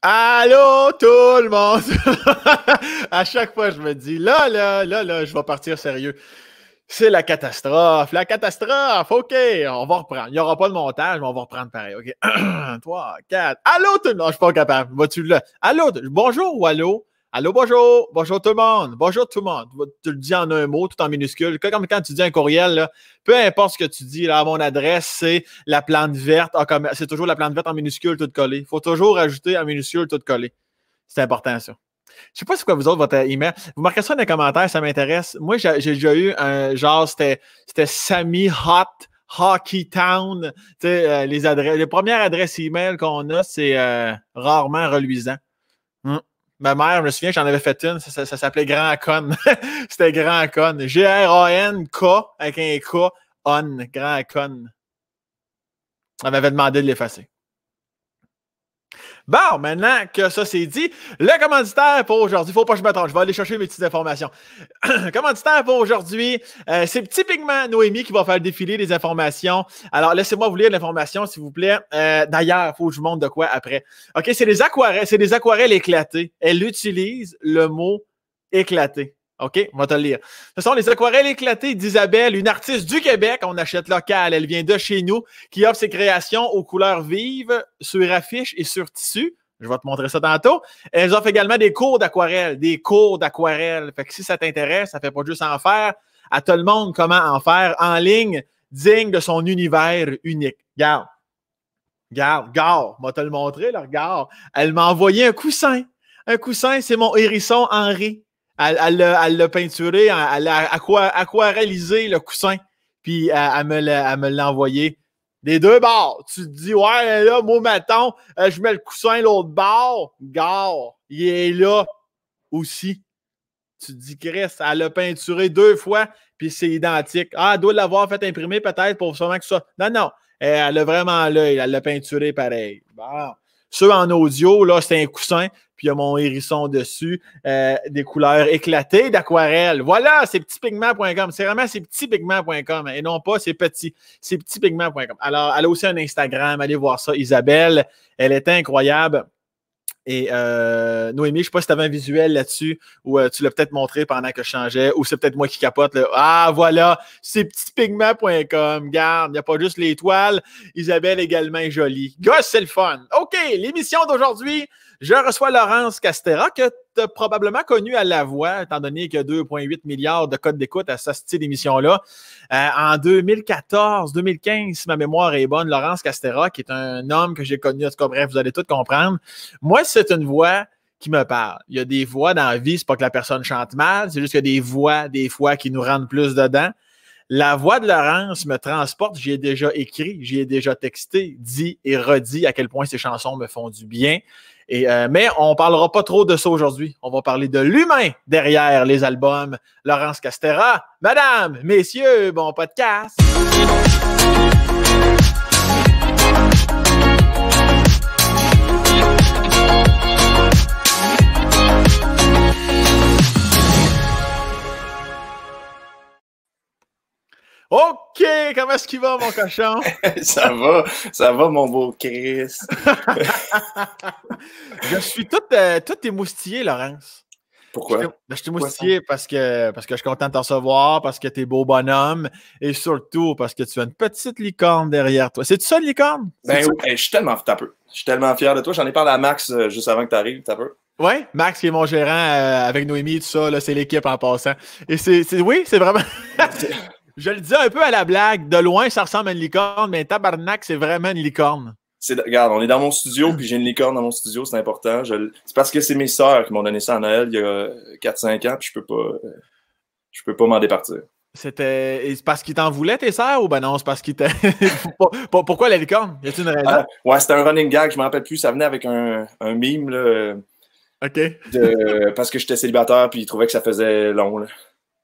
Allô, tout le monde! À chaque fois, je me dis, là, je vais partir sérieux. C'est la catastrophe. La catastrophe. OK, on va reprendre. Il n'y aura pas de montage, mais on va reprendre pareil. OK. 3, 4. Allô, tout le monde! Non, je ne suis pas capable. Vas-tu là? Allô? Bonjour ou allô? Allô, bonjour. Bonjour tout le monde. Bonjour tout le monde. Tu le dis en un mot, tout en minuscule. Comme quand tu dis un courriel, là, peu importe ce que tu dis, là, à mon adresse, c'est la plante verte. C'est toujours la plante verte en minuscule, tout collé. Il faut toujours ajouter en minuscule, tout collé. C'est important, ça. Je sais pas c'est quoi vous autres, votre email. Vous marquez ça dans les commentaires, ça m'intéresse. Moi, j'ai déjà eu un genre, c'était Sammy Hot, Hockey Town. Les premières adresses email qu'on a, c'est rarement reluisant. Ma mère, je me souviens, j'en avais fait une, ça s'appelait Grand Con. C'était Grand Con. G-R-A-N-K avec un K, on, Grand Con. Elle m'avait demandé de l'effacer. Bon, maintenant que ça c'est dit, le commanditaire pour aujourd'hui, faut pas que je me trompe, je vais aller chercher mes petites informations. Commanditaire pour aujourd'hui, c'est typiquement Noémie qui va faire défiler les informations. Alors, laissez-moi vous lire l'information, s'il vous plaît. D'ailleurs, il faut que je vous montre de quoi après. OK, c'est des aquarelles éclatées. Elle utilise le mot éclaté. OK, on va te le lire. Ce sont les aquarelles éclatées d'Isabelle, une artiste du Québec. On achète local. Elle vient de chez nous, qui offre ses créations aux couleurs vives sur affiche et sur tissu. Je vais te montrer ça tantôt. Elles offrent également des cours d'aquarelle. Fait que si ça t'intéresse, ça fait pas juste en faire. À tout le monde, comment en faire en ligne, digne de son univers unique. Regarde. Moi te le montrer, là, regarde. Elle m'a envoyé un coussin. Un coussin, c'est mon hérisson Henri. Elle l'a peinturé, elle a aquarellisé le coussin, puis elle me l'a envoyé des deux bords. Tu te dis, ouais, là, moi, mettons, je mets le coussin l'autre bord. Gare, il est là aussi. Tu te dis, Chris, elle l'a peinturé 2 fois, puis c'est identique. Ah, elle doit l'avoir fait imprimer peut-être pour sûrement que ça. Non, elle a vraiment l'œil, elle l'a peinturé pareil. Bon. Ceux en audio, là, c'est un coussin, puis il y a mon hérisson dessus, des couleurs éclatées d'aquarelle. Voilà, c'est petitpigment.com. C'est vraiment c'est petitpigment.com et non pas c'est petit. C'est petitpigment.com. Alors, elle a aussi un Instagram. Allez voir ça, Isabelle. Elle est incroyable. Et Noémie, je ne sais pas si tu avais un visuel là-dessus ou tu l'as peut-être montré pendant que je changeais ou c'est peut-être moi qui capote. Là. Ah, voilà, c'est petitpigment.com. Garde, il n'y a pas juste l'étoile. Isabelle également est jolie. Gosse, c'est le fun. OK, l'émission d'aujourd'hui, je reçois Laurence Castera que tu as probablement connu à La Voix, étant donné qu'il y a 2,8 milliards de codes d'écoute à ce style d'émission-là. En 2014-2015, si ma mémoire est bonne, Laurence Castera, qui est un homme que j'ai connu, en tout cas, bref, vous allez tout comprendre. Moi, c'est une voix qui me parle. Il y a des voix dans la vie, c'est pas que la personne chante mal, c'est juste qu'il y a des voix, des fois, qui nous rendent plus dedans. La voix de Laurence me transporte, j'y ai déjà écrit, j'y ai déjà texté, dit et redit à quel point ces chansons me font du bien. Mais on ne parlera pas trop de ça aujourd'hui. On va parler de l'humain derrière les albums. Laurence Castera, madame, messieurs, bon podcast. OK, comment est-ce qu'il va, mon cochon? ça va, mon beau Chris. Je suis tout émoustillé, Laurence. Pourquoi? Je suis émoustillé parce que je suis content de te recevoir, parce que t'es beau bonhomme, et surtout parce que tu as une petite licorne derrière toi. C'est-tu ça, une licorne? Ben oui, je suis tellement fier de toi. J'en ai parlé à Max juste avant que tu arrives, t'as peu. Oui, Max qui est mon gérant avec Noémie et tout ça, là, c'est l'équipe en passant. Et oui, c'est vraiment... Je le dis un peu à la blague. De loin, ça ressemble à une licorne, mais tabarnak, c'est vraiment une licorne. Regarde, on est dans mon studio, puis j'ai une licorne dans mon studio, c'est important. C'est parce que c'est mes sœurs qui m'ont donné ça à Noël il y a 4-5 ans, puis je peux pas m'en départir. C'est parce qu'ils t'en voulaient, tes sœurs, ou ben non, c'est parce qu'ils Pourquoi la licorne? Y a-t-il une raison? Ouais, c'était un running gag, je me rappelle plus, ça venait avec un meme, là. OK. Parce que j'étais célibataire, puis ils trouvaient que ça faisait long, là.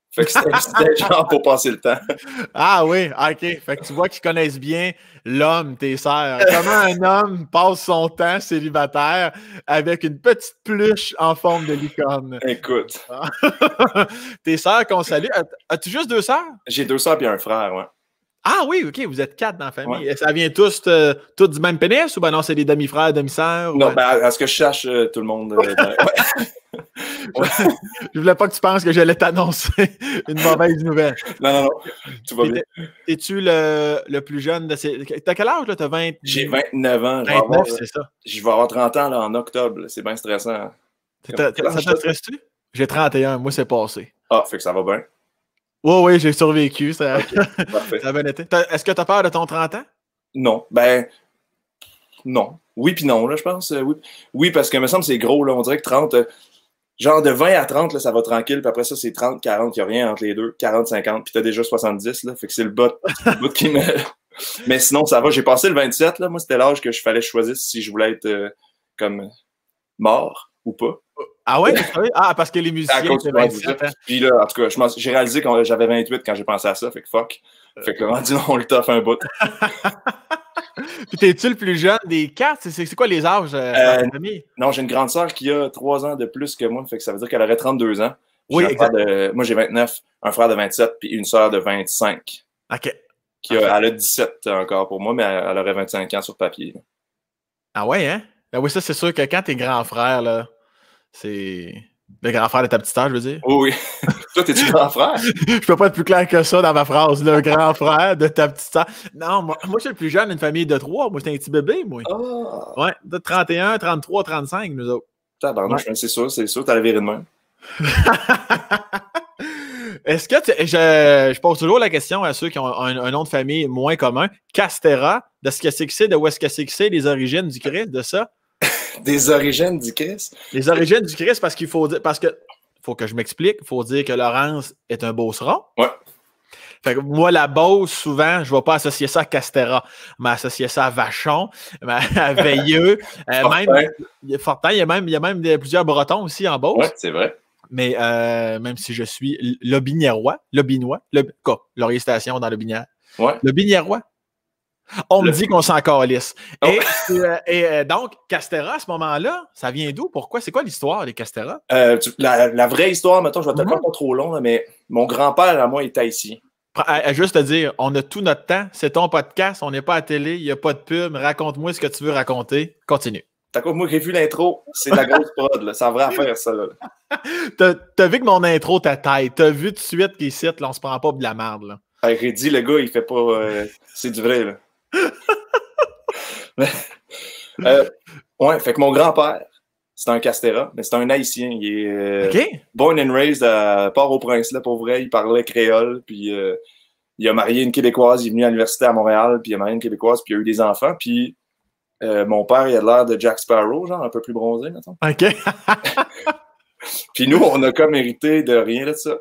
Fait que c'était genre pour passer le temps. Ah oui, OK. Fait que tu vois qu'ils connaissent bien l'homme, tes sœurs. Comment un homme passe son temps célibataire avec une petite pluche en forme de licorne. Écoute. Tes sœurs qu'on salue. As-tu juste 2 sœurs? J'ai 2 sœurs et un frère, ouais. Ah oui, OK, vous êtes 4 dans la famille. Ouais. Ça vient tous du même pénis ou ben non, c'est des demi-frères, demi-sœurs? Non, Ouais. ben, à ce que je sache, tout le monde. Ouais. Ouais. Je voulais pas que tu penses que j'allais t'annoncer une mauvaise nouvelle. Non. Tout va bien. Es-tu le plus jeune de ces. T'as quel âge, là? T'as 20... J'ai 29 ans. 29, c'est ça. Je vais avoir 30 ans là, en octobre. C'est bien stressant. Ça te stresse-tu? J'ai 31, moi, c'est passé. Ah, fait que ça va bien. Oui, j'ai survécu. Ça... Okay, parfait. Ça a bien été. Est-ce que tu as peur de ton 30 ans? Non. Ben, non. Oui puis non, là, je pense. Oui, parce que, me semble, c'est gros, là. On dirait que 30... genre, de 20 à 30, là, ça va tranquille. Puis après ça, c'est 30, 40. Il n'y a rien entre les deux. 40, 50. Puis t'as déjà 70, là. Fait que c'est le bout qui me... Mais sinon, ça va. J'ai passé le 27, là. Moi, c'était l'âge que je fallait choisir si je voulais être comme mort ou pas. Ah ouais? Ah, parce que les musiciens, c'est 27 ans. Puis là, en tout cas, j'ai réalisé que j'avais 28 quand j'ai pensé à ça. Fait que fuck. Fait que rendu là, on le toffe un bout. Puis t'es-tu le plus jeune des 4? C'est quoi les âges dans ta famille? Non, j'ai une grande sœur qui a 3 ans de plus que moi. Fait que ça veut dire qu'elle aurait 32 ans. Oui, exactement. Moi, j'ai 29, un frère de 27, puis une sœur de 25. OK. Elle a 17 encore pour moi, mais elle aurait 25 ans sur papier. Là. Ah ouais, hein? Ben oui, ça, c'est sûr que quand t'es grand frère, là, c'est... Le grand frère de ta petite sœur, je veux dire. Oui. Toi, t'es-tu grand frère? Je peux pas être plus clair que ça dans ma phrase. Le grand frère de ta petite sœur. Non, moi, je suis le plus jeune d'une famille de 3. Moi, j'étais un petit bébé, moi. Oh. Ouais, de 31, 33, 35, nous autres. Tabarnouche, ouais. C'est sûr, t'as la virée de main. Est-ce que je pose toujours la question à ceux qui ont un nom de famille moins commun. Castera, de ce que c'est que c'est, de où est-ce que c'est que c'est, les origines du Christ, de ça? Des origines du Christ? Les origines du Christ, parce qu'il faut dire, faut que je m'explique, il faut dire que Laurence est un beauceron. Ouais. Fait que moi, la Beauce, souvent, je ne vais pas associer ça à Castera, mais associer ça à Vachon, à Veilleux, Fortin. Il y a même plusieurs Bretons aussi en Beauce. Oui, c'est vrai. Mais même si je suis Lobiniérois, Laurier Station dans Lobinière. Ouais. Lobiniérois. On me dit qu'on s'en calisse. Oh. Et donc, Castera, à ce moment-là, ça vient d'où? Pourquoi? C'est quoi l'histoire des Castera? La vraie histoire, mettons, je vais te le faire pas trop long, là, mais mon grand-père, à moi, est haïtien. Juste te dire, on a tout notre temps. C'est ton podcast, on n'est pas à télé, il n'y a pas de pub. Raconte-moi ce que tu veux raconter. Continue. T'as quoi, moi, j'ai vu l'intro. C'est de la grosse prod, là. C'est en vrai affaire, ça, là. T'as vu que mon intro, ta taille. T'as vu tout de suite qu'il cite, là, on se prend pas de la merde, là. Reddy, le gars, il fait pas... c'est du vrai, là. Ouais, fait que mon grand-père, c'est un Castera, mais c'est un Haïtien. Il est born and raised à Port-au-Prince, là, pour vrai. Il parlait créole, puis il a marié une Québécoise, il est venu à l'université à Montréal, puis il a marié une Québécoise, puis il a eu des enfants, puis mon père, il a l'air de Jack Sparrow, genre un peu plus bronzé, mettons. OK. Puis nous, on a comme hérité de rien de ça.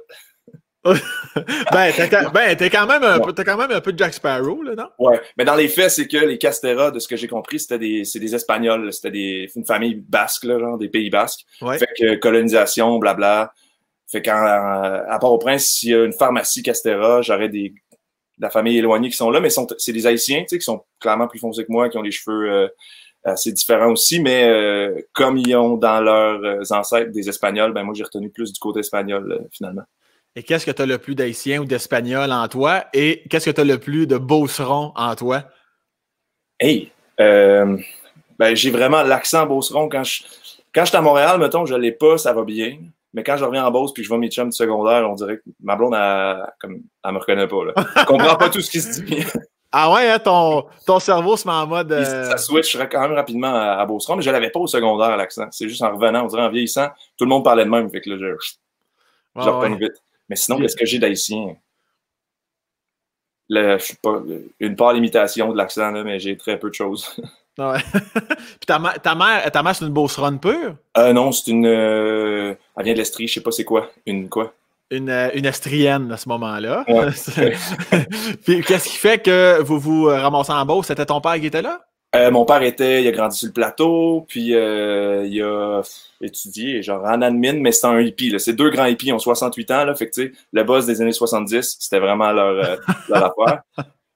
t'es quand même un peu de Jack Sparrow, là, non? Ouais, mais dans les faits, c'est que les Castera, de ce que j'ai compris, c'est des Espagnols, c'était une famille basque, là, genre des Pays basques. Ouais. Fait que colonisation, blabla. Fait qu'à Port-au-Prince, s'il y a une pharmacie Castera, j'aurais de la famille éloignée qui sont là, mais c'est des Haïtiens, tu sais, qui sont clairement plus foncés que moi, qui ont les cheveux assez différents aussi, mais comme ils ont dans leurs ancêtres des Espagnols, ben moi, j'ai retenu plus du côté espagnol, finalement. Et qu'est-ce que tu as le plus d'Haïtien ou d'Espagnol en toi? Et qu'est-ce que tu as le plus de Beauceron en toi? Hey! J'ai vraiment l'accent Beauceron. Quand je suis à Montréal, mettons, je l'ai pas, ça va bien. Mais quand je reviens en Beauce puis que je vois mes chums du secondaire, on dirait que ma blonde, elle me reconnaît pas. Là. Je comprends pas tout ce qui se dit. Ah ouais, hein, ton cerveau se met en mode... Ça switch quand même rapidement à Beauceron, mais je l'avais pas au secondaire, l'accent. C'est juste en revenant, on dirait en vieillissant, tout le monde parlait de même. Fait que là, je reprends vite. Mais sinon, qu'est-ce que j'ai d'haïtien? Je suis pas une part l'imitation de l'accent, là, mais j'ai très peu de choses. Ouais. Puis ta mère, c'est une beauceronne pure? Non, c'est une... elle vient de l'Estrie, je sais pas c'est quoi. Une quoi? Une estrienne à ce moment-là. Ouais. Puis qu'est-ce qui fait que vous vous ramassez en Beauce? C'était ton père qui était là? Mon père il a grandi sur le plateau, puis il a étudié genre en admin, mais c'est un hippie. Là. C'est deux grands hippies, ils ont 68 ans, là, fait que tu sais, le boss des années 70, c'était vraiment leur affaire.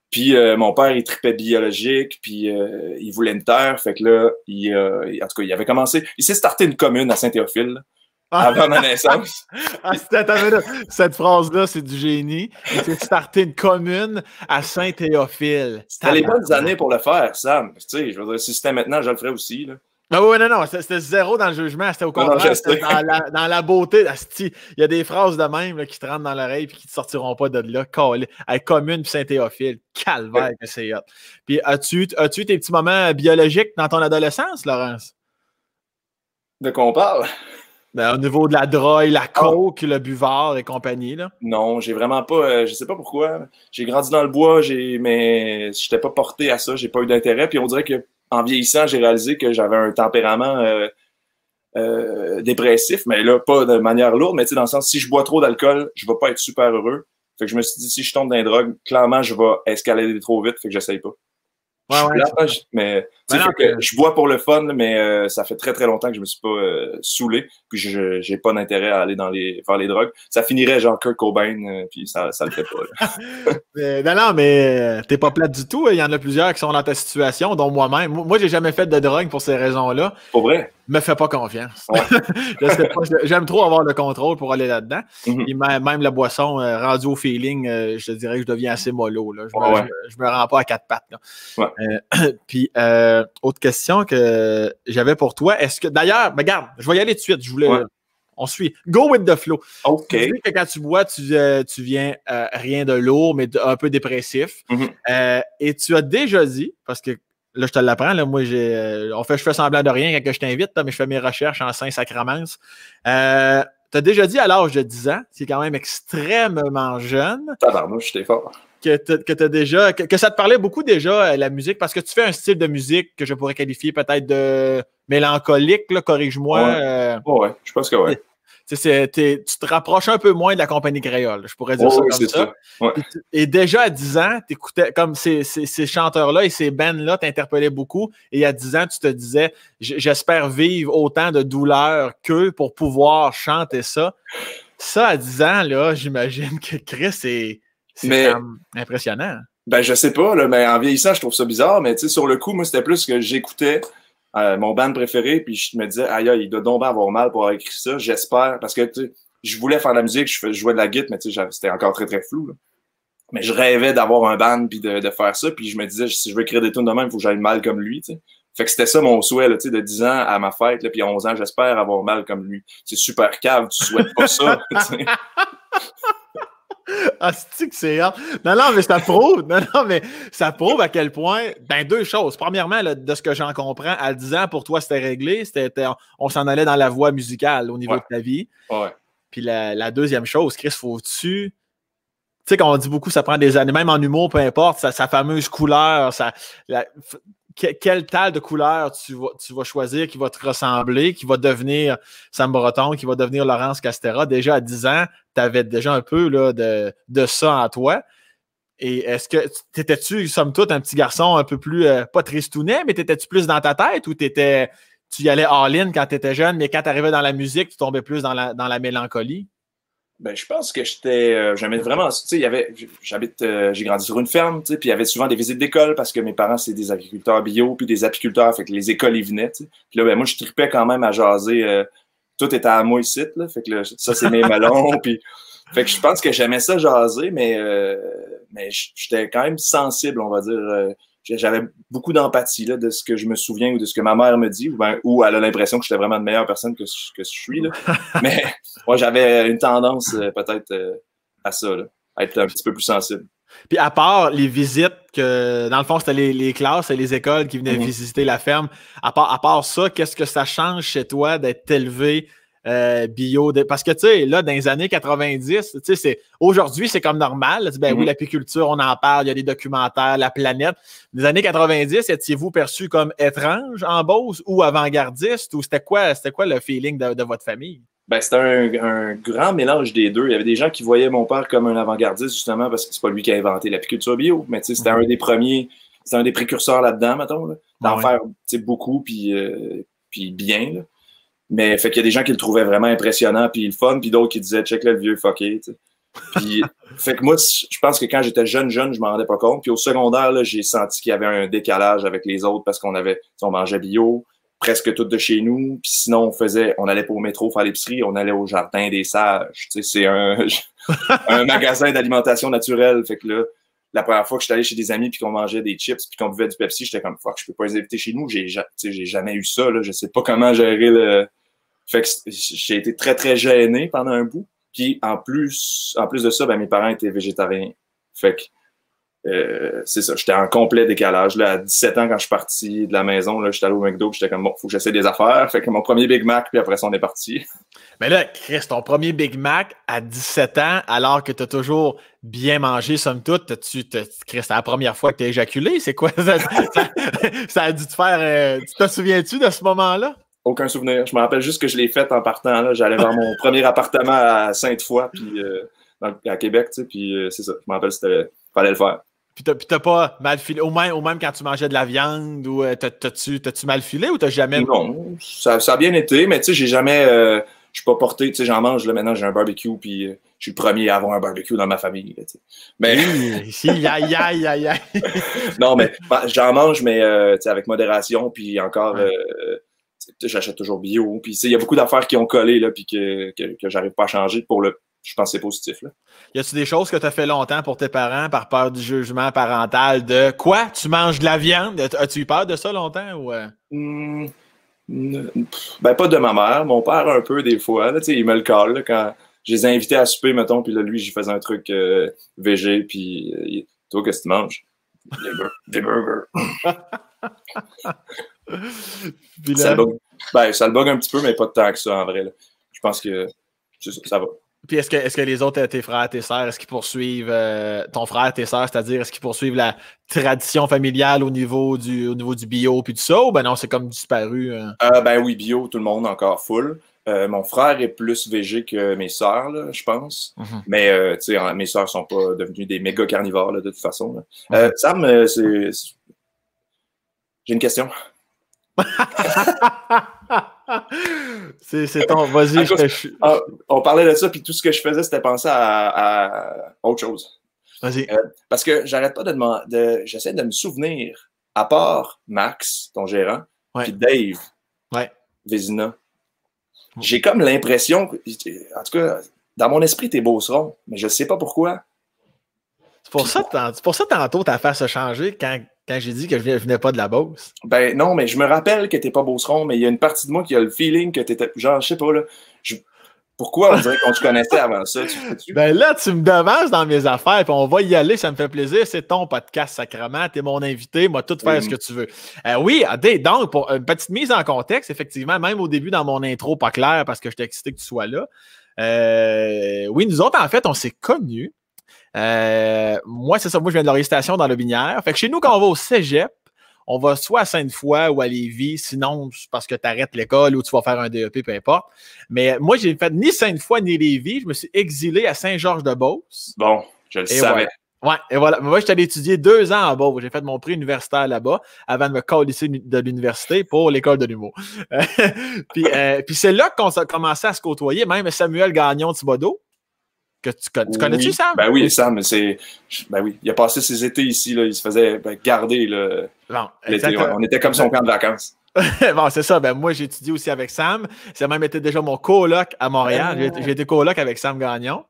Puis mon père, il tripait biologique, puis il voulait une terre, fait que là, en tout cas, il avait commencé, il s'est starté une commune à Saint-Théophile, avant ma naissance. Attends une minute. Cette phrase-là, c'est du génie. C'est starter une commune à Saint-Théophile. C'était les bonnes années pour le faire, Sam. Tu sais, je veux dire, si c'était maintenant, je le ferais aussi, là. Ah oui, non, c'était zéro dans le jugement, c'était au contraire, c'était dans la beauté. Il y a des phrases de même là, qui te rentrent dans l'oreille et qui ne te sortiront pas de là. Avec commune et Saint-Théophile, calvaire que c'est hot. Puis as-tu eu tes petits moments biologiques dans ton adolescence, Laurence? De quoi on parle? Ben, au niveau de la drogue, la coke, le buvard et compagnie, là. Non, j'ai vraiment pas, je sais pas pourquoi. J'ai grandi dans le bois, mais j'étais pas porté à ça, j'ai pas eu d'intérêt. Puis on dirait que en vieillissant, j'ai réalisé que j'avais un tempérament dépressif, mais là, pas de manière lourde, mais tu sais, dans le sens, si je bois trop d'alcool, je vais pas être super heureux. Fait que je me suis dit, si je tombe dans les drogues, clairement, je vais escalader trop vite, fait que j'essaye pas. Mais je bois pour le fun, mais ça fait très très longtemps que je me suis pas saoulé, puis j'ai pas d'intérêt à aller vers les drogues. Ça finirait genre Kurt Cobain, puis ça le fait pas. Non, mais t'es pas plate du tout. Il y en a plusieurs qui sont dans ta situation, dont moi-même. Moi, j'ai jamais fait de drogue pour ces raisons-là. Pour vrai? Me fais pas confiance. Ouais. J'aime trop avoir le contrôle pour aller là-dedans. Mm-hmm. Et même la boisson, rendue au feeling, je te dirais que je deviens assez mollo. Là. Je me rends pas à quatre pattes. Là. Ouais. Puis, autre question que j'avais pour toi. Est-ce que, d'ailleurs, regarde, je vais y aller tout de suite. Je voulais. Ouais. On suit. Go with the flow. OK. Tu dis que quand tu bois, tu viens rien de lourd, mais un peu dépressif. Mm-hmm. Et tu as déjà dit, parce que là, je te l'apprends. Là, moi, je fais semblant de rien quand je t'invite, mais je fais mes recherches en Saint-Sacrament. Tu as déjà dit à l'âge de 10 ans, c'est quand même extrêmement jeune. Tabarnouche, j'étais fort. Que ça te parlait beaucoup déjà, la musique, parce que tu fais un style de musique que je pourrais qualifier peut-être de mélancolique, là, corrige-moi. Ouais, je pense que oui. Tu te rapproches un peu moins de la compagnie créole, je pourrais dire ça comme ça. Ouais. Et déjà à 10 ans, tu écoutais comme ces chanteurs-là et ces bands-là t'interpellaient beaucoup. Et à 10 ans, tu te disais, j'espère vivre autant de douleur qu'eux pour pouvoir chanter ça. Ça, à 10 ans, là, j'imagine que Chris, c'est impressionnant. Ben, je sais pas, là, mais en vieillissant, je trouve ça bizarre. Mais tu sais, sur le coup, moi, c'était plus que j'écoutais mon band préféré, puis je me disais, aïe, il doit donc avoir mal pour avoir écrit ça, j'espère, parce que tu sais, je voulais faire de la musique, je jouais de la guitare, mais tu sais, c'était encore très très flou, là. Mais je rêvais d'avoir un band puis de faire ça, puis je me disais, si je veux écrire des tunes de même, il faut que j'aille mal comme lui, tu sais. Fait que c'était ça mon souhait, là, tu sais, de 10 ans à ma fête, là, puis à 11 ans, j'espère avoir mal comme lui. C'est super cave, tu souhaites pas ça, tu sais. Ah, c'est hard. Non, mais ça prouve. Non, mais ça prouve à quel point. Ben, deux choses. Premièrement, là, de ce que j'en comprends, à 10 ans, pour toi, c'était réglé. On s'en allait dans la voie musicale au niveau de ta vie. Ouais. Puis la deuxième chose, Chris, faut-tu. Tu sais, quand on dit beaucoup, ça prend des années, même en humour, peu importe, sa fameuse couleur, quel tal de couleur tu vas choisir qui va te ressembler, qui va devenir Sam Breton, qui va devenir Laurence Castera. Déjà à 10 ans, tu avais déjà un peu là, de ça en toi. Et est-ce que t'étais-tu, somme toute, un petit garçon un peu plus, pas tristounet, mais t'étais-tu plus dans ta tête ou tu y allais all-in quand tu étais jeune, mais quand tu arrivais dans la musique, tu tombais plus dans la mélancolie? Ben, je pense que j'aimais vraiment, tu sais, j'ai grandi sur une ferme, tu sais, puis il y avait souvent des visites d'école parce que mes parents, c'est des agriculteurs bio, puis des apiculteurs, fait que les écoles, ils venaient, tu sais. Puis là, ben, moi, je tripais quand même à jaser, tout était à moi ici, là, fait que là, ça, c'est mes melons, puis, fait que je pense que j'aimais ça jaser, mais j'étais quand même sensible, on va dire, j'avais beaucoup d'empathie là, de ce que je me souviens ou de ce que ma mère me dit, ou elle a l'impression que j'étais vraiment une meilleure personne que je suis. Là. Mais moi, j'avais une tendance peut-être à ça, là, à être un petit peu plus sensible. Puis à part les visites, que dans le fond, c'était les classes et les écoles qui venaient visiter la ferme, à part ça, qu'est-ce que ça change chez toi d'être élevé bio? Parce que, tu sais, là, dans les années 90, tu sais, aujourd'hui, c'est comme normal. Là, oui, l'apiculture, on en parle, il y a des documentaires, la planète. Dans les années 90, étiez-vous perçu comme étrange en Beauce ou avant-gardiste? Ou c'était quoi le feeling de votre famille? Ben, c'était un grand mélange des deux. Il y avait des gens qui voyaient mon père comme un avant-gardiste, justement, parce que c'est pas lui qui a inventé l'apiculture bio. Mais, tu sais, c'était un des premiers, c'était un des précurseurs là-dedans, mettons, là, d'en faire, tu sais, beaucoup, puis bien, là. Mais fait qu'il y a des gens qui le trouvaient vraiment impressionnant puis le fun, puis d'autres qui disaient check là le vieux fucké, tu sais. Puis fait que moi je pense que quand j'étais jeune, je m'en rendais pas compte. Puis au secondaire là, j'ai senti qu'il y avait un décalage avec les autres parce on mangeait bio, presque toutes de chez nous. Puis sinon, on allait pas au métro faire l'épicerie, on allait au Jardin des Sages. Tu sais, c'est un magasin d'alimentation naturelle. Fait que là, la première fois que j'étais allé chez des amis puis qu'on mangeait des chips puis qu'on buvait du Pepsi, j'étais comme fuck, je peux pas les inviter chez nous. J'ai jamais eu ça. Là. Je sais pas comment gérer le. Fait que j'ai été très, très gêné pendant un bout. Puis en plus de ça, ben, mes parents étaient végétariens. Fait que c'est ça, j'étais en complet décalage. Là, à 17 ans, quand je suis parti de la maison, là, j'étais allé au McDo, j'étais comme bon, faut que j'essaie des affaires. Fait que mon premier Big Mac, puis après ça, on est parti. Mais là, Chris, ton premier Big Mac à 17 ans, alors que tu as toujours bien mangé, somme toute, Chris, c'est la première fois que tu as éjaculé. C'est quoi? Ça a dû te faire. Tu te souviens-tu de ce moment-là? Aucun souvenir. Je me rappelle juste que je l'ai fait en partant. Là. J'allais vers mon premier appartement à Sainte-Foy, puis à Québec, tu sais, puis c'est ça. Je me rappelle, fallait le faire. Puis t'as pas mal filé, au même quand tu mangeais de la viande, ou t'as-tu mal filé ou t'as jamais... Non, ça a bien été, mais tu sais, j'ai jamais... je suis pas porté, tu sais, j'en mange, là, maintenant j'ai un barbecue, puis je suis le premier à avoir un barbecue dans ma famille, là, tu sais. Mais... Ici, aïe. Non, mais j'en mange, mais tu sais, avec modération, puis encore... j'achète toujours bio, puis il y a beaucoup d'affaires qui ont collé, là, puis que j'arrive pas à changer pour le... Je pense que c'est positif, là. Y a-tu des choses que tu as fait longtemps pour tes parents par peur du jugement parental de quoi? Tu manges de la viande? As-tu eu peur de ça longtemps? Ou Ben, pas de ma mère. Mon père, un peu, des fois. Là, il me le colle là, quand je les ai invités à souper, mettons, puis là, lui, j'y faisais un truc végé, puis toi, qu'est-ce que tu manges? Des burgers. Puis là... ça le bug un petit peu, mais pas tant que ça, en vrai. Là. Je pense que ça va. Puis est-ce que les autres, tes frères, tes sœurs, est-ce qu'ils poursuivent ton frère, tes sœurs, c'est-à-dire est-ce qu'ils poursuivent la tradition familiale au niveau du bio puis tout ça, ou ben non, c'est comme disparu? Ben oui, bio, tout le monde encore full. Mon frère est plus végé que mes sœurs, là, je pense. Mm-hmm. Mais tu sais, mes sœurs sont pas devenues des méga carnivores là, de toute façon. Là. Mm-hmm. Sam, j'ai une question. c'est ton... Vas-y, on parlait de ça, puis tout ce que je faisais, c'était penser à autre chose. Vas-y. Parce que j'arrête pas j'essaie de me souvenir, à part Max, ton gérant, puis Dave, Vézina. J'ai comme l'impression, en tout cas, dans mon esprit, t'es Beauceron, mais je sais pas pourquoi. C'est pour ça tantôt ta face a changé quand j'ai dit que je venais pas de la Beauce. Ben non, mais je me rappelle que t'es pas Beauceron, mais il y a une partie de moi qui a le feeling que t'étais, genre, je sais pas, là, pourquoi on dirait qu'on te connaissait avant ça? Ben là, tu me devances dans mes affaires, puis on va y aller, ça me fait plaisir. C'est ton podcast, sacrement. T'es mon invité, moi, tout faire ce que tu veux. Oui, donc, pour une petite mise en contexte, effectivement, même au début, dans mon intro, pas clair, parce que j'étais excité que tu sois là. Oui, nous autres, en fait, on s'est connus. Moi, c'est ça. Moi, je viens de l'Orientation dans le Binière. Fait que chez nous, quand on va au cégep, on va soit à Sainte-Foy ou à Lévis, sinon, c'est parce que tu arrêtes l'école ou tu vas faire un DEP, peu importe. Mais moi, j'ai fait ni Sainte-Foy ni Lévis. Je me suis exilé à Saint-Georges-de-Beauce. Bon, je le savais. Ouais, et voilà. Moi, je suis allé étudier 2 ans à Beauce. J'ai fait mon prix universitaire là-bas avant de me colisser de l'université pour l'école de l'humour. Puis c'est là qu'on a commencé à se côtoyer, même Samuel Gagnon Thibodeau. Que tu connais-tu, Sam? Ben oui, Sam, ben oui, il a passé ses étés ici, là, il se faisait garder là, l'été. On était comme son camp de vacances. Bon, c'est ça. Ben moi, j'ai étudié aussi avec Sam. Ça a même été déjà mon coloc à Montréal. J'ai été coloc avec Sam Gagnon.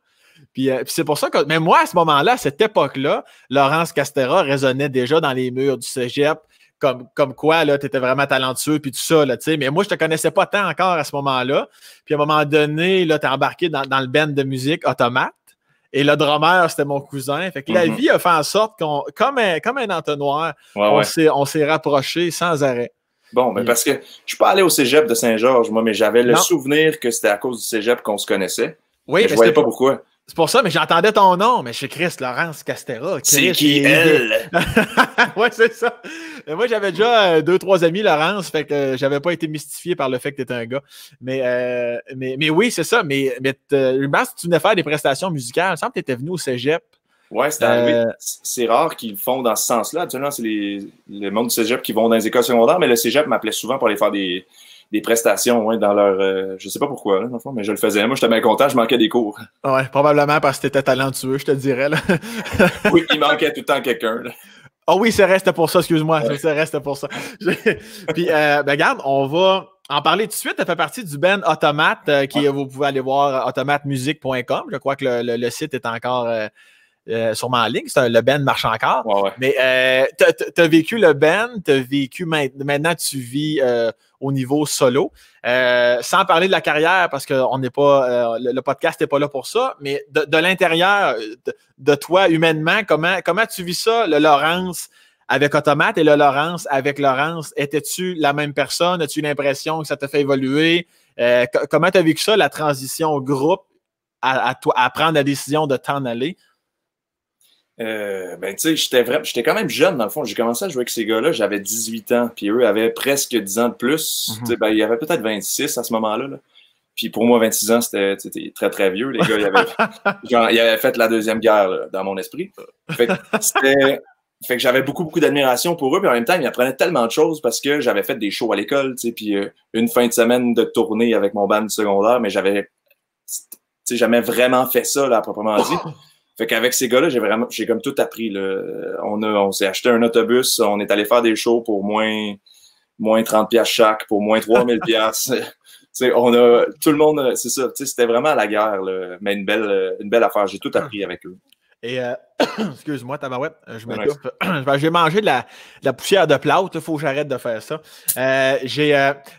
Puis c'est pour ça que... Mais moi, à ce moment-là, à cette époque-là, Laurence Castera résonnait déjà dans les murs du cégep. Comme quoi, là, tu étais vraiment talentueux, puis tout ça, là, tu sais. Mais moi, je te connaissais pas tant encore à ce moment-là. Puis à un moment donné, là, t'es embarqué dans le band de musique Automate. Et le drummer, c'était mon cousin. Fait que la vie a fait en sorte qu'on, comme un entonnoir, on s'est rapprochés sans arrêt. Bon, mais parce que je suis pas allé au cégep de Saint-Georges, moi, mais j'avais le souvenir que c'était à cause du cégep qu'on se connaissait. Oui, mais je voyais pas pourquoi. C'est pour ça, mais j'entendais ton nom. Mais chez Chris, Laurence Castera. C'est qui, elle? Oui, c'est ça. Mais moi, j'avais déjà 2-3 amis, Laurence, fait que j'avais pas été mystifié par le fait que tu étais un gars. Mais oui, c'est ça. Mais Max, tu venais faire des prestations musicales. Il me semble que tu étais venu au cégep. Oui, c'est arrivé. C'est rare qu'ils le font dans ce sens-là. Actuellement, c'est le monde du cégep qui vont dans les écoles secondaires, mais le cégep m'appelait souvent pour aller faire des prestations dans leur... je sais pas pourquoi, là, dans le fond, mais je le faisais. Moi, j'étais bien content, je manquais des cours. Ouais, probablement parce que t'étais talentueux, je te dirais. Là. Oui, il manquait tout le temps quelqu'un. Là. Ah oui, c'est reste pour ça, excuse-moi. Ouais. C'est reste pour ça. Puis, ben, regarde, on va en parler tout de suite. Ça fait partie du band Automate, vous pouvez aller voir automatemusique.com. Je crois que le site est encore sûrement en ligne. Le band marche encore. Ouais. Mais tu as vécu le band, tu as vécu maintenant, tu vis au niveau solo. Sans parler de la carrière, parce que on n'est pas le podcast n'est pas là pour ça, mais de l'intérieur de toi, humainement, comment tu vis ça, le Laurence avec Automate et le Laurence avec Laurence? Étais-tu la même personne? As-tu l'impression que ça t'a fait évoluer? Comment tu as vécu ça, la transition au groupe, à prendre la décision de t'en aller? Ben, tu sais, j'étais quand même jeune, dans le fond. J'ai commencé à jouer avec ces gars-là, j'avais 18 ans, puis eux avaient presque 10 ans de plus. Mm-hmm. Ben, il y avait peut-être 26 à ce moment-là. Là. Puis pour moi, 26 ans, c'était très, très vieux. Les gars, ils avaient fait la Deuxième Guerre là, dans mon esprit. Fait que j'avais beaucoup, beaucoup d'admiration pour eux, puis en même temps, ils apprenaient tellement de choses parce que j'avais fait des shows à l'école, tu sais, puis une fin de semaine de tournée avec mon band du secondaire, mais j'avais jamais vraiment fait ça, là, à proprement dit. Fait qu'avec ces gars-là, j'ai comme tout appris, là. On s'est acheté un autobus, on est allé faire des shows pour moins 30$ chaque, pour moins 3000$. Tout le monde, c'est ça, c'était vraiment la guerre, là, mais une belle affaire. J'ai tout appris avec eux. Et excuse-moi, tabarouette, je me coupe. J'ai mangé de la poussière de plâtre, il faut que j'arrête de faire ça.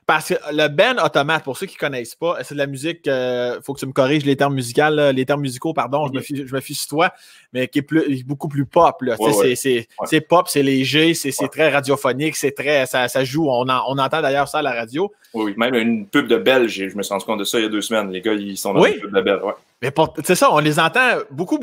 Parce que le band Automate, pour ceux qui ne connaissent pas, c'est de la musique, il faut que tu me corriges les termes musicaux, pardon, je me fie sur toi, mais qui est beaucoup plus pop. Là. C'est pop, c'est léger, c'est très radiophonique, c'est très, ça joue, on entend d'ailleurs ça à la radio. Oui, même une pub de Belge, je me suis rendu compte de ça il y a 2 semaines. Les gars, ils sont dans une pub de Belge, ouais. Mais c'est ça, on les entend beaucoup.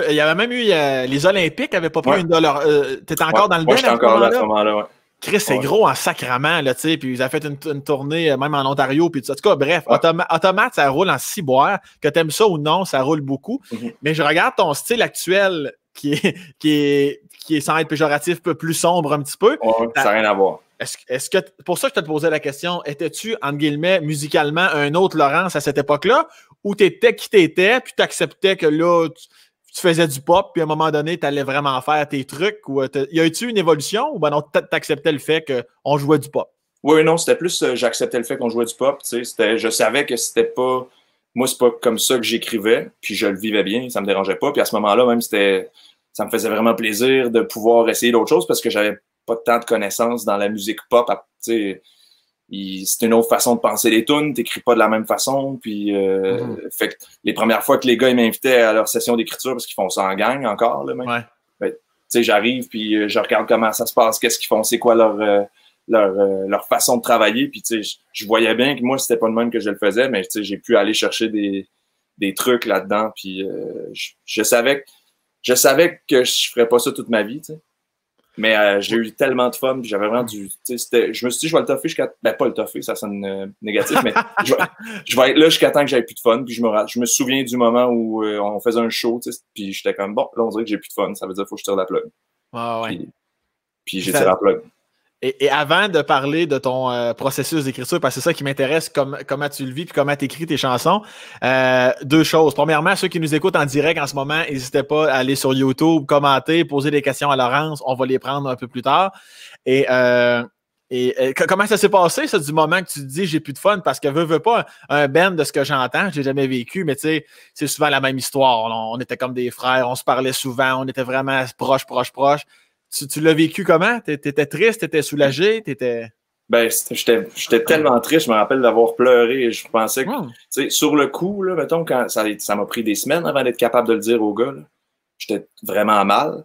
Il y avait même eu les Olympiques n'avaient pas pris une de leurs. T'étais encore dans le band? J'étais encore là à ce moment-là, ouais. Chris, c'est gros en sacrament, là, tu sais, puis ils ont fait une tournée même en Ontario, puis tout ça. En tout cas, bref, Automate, ça roule en ciboire. Que t'aimes ça ou non, ça roule beaucoup. Mm-hmm. Mais je regarde ton style actuel qui est sans être péjoratif, un peu plus sombre un petit peu. Ouais, ça n'a rien à voir. Est-ce que, pour ça que je te posais la question, étais-tu, entre guillemets, musicalement, un autre Laurence à cette époque-là, ou t'étais qui t'étais, puis t'acceptais que là, tu faisais du pop, puis à un moment donné, t'allais vraiment faire tes trucs, ou y a-tu une évolution, ou ben non, t'acceptais le fait qu'on jouait du pop? Oui, non, c'était plus, j'acceptais le fait qu'on jouait du pop, tu sais, je savais que c'était pas, moi, c'est pas comme ça que j'écrivais, puis je le vivais bien, ça me dérangeait pas, puis à ce moment-là, même, ça me faisait vraiment plaisir de pouvoir essayer d'autres choses, parce que j'avais pas tant de connaissances dans la musique pop, tu sais, c'est une autre façon de penser les tunes, t'écris pas de la même façon, puis fait que les premières fois que les gars ils m'invitaient à leur session d'écriture, parce qu'ils font ça en gang encore, là, même. Ouais. Ben, tu sais, j'arrive, puis je regarde comment ça se passe, qu'est-ce qu'ils font, c'est quoi leur façon de travailler, puis tu sais, je voyais bien que moi, c'était pas le même que je le faisais, mais tu sais, j'ai pu aller chercher des trucs là-dedans, puis je savais que je ferais pas ça toute ma vie, tu sais. Mais j'ai eu tellement de fun, puis j'avais vraiment je me suis dit, je vais le toffer jusqu'à... Ben, pas le toffer, ça sonne négatif, mais je vais être là jusqu'à temps que j'avais plus de fun, puis je me souviens du moment où on faisait un show, tu sais, puis j'étais comme, bon, là, on dirait que j'ai plus de fun, ça veut dire qu'il faut que je tire la plug. Ah, ouais. Puis j'ai tiré la plug. Et avant de parler de ton processus d'écriture, parce que c'est ça qui m'intéresse, comment tu le vis puis comment tu écris tes chansons, 2 choses. Premièrement, ceux qui nous écoutent en direct en ce moment, n'hésitez pas à aller sur YouTube, commenter, poser des questions à Laurence. On va les prendre un peu plus tard. Et comment ça s'est passé, ça, du moment que tu te dis j'ai plus de fun? Parce que veux pas un band de ce que j'entends, j'ai jamais vécu, mais tu sais, c'est souvent la même histoire. On était comme des frères, on se parlait souvent, on était vraiment proches. Tu l'as vécu comment? T'étais triste, t'étais soulagé, t'étais... Ben, j'étais tellement triste, je me rappelle d'avoir pleuré et je pensais que, tu sais, sur le coup, là, mettons, quand ça m'a pris des semaines avant d'être capable de le dire aux gars, j'étais vraiment mal,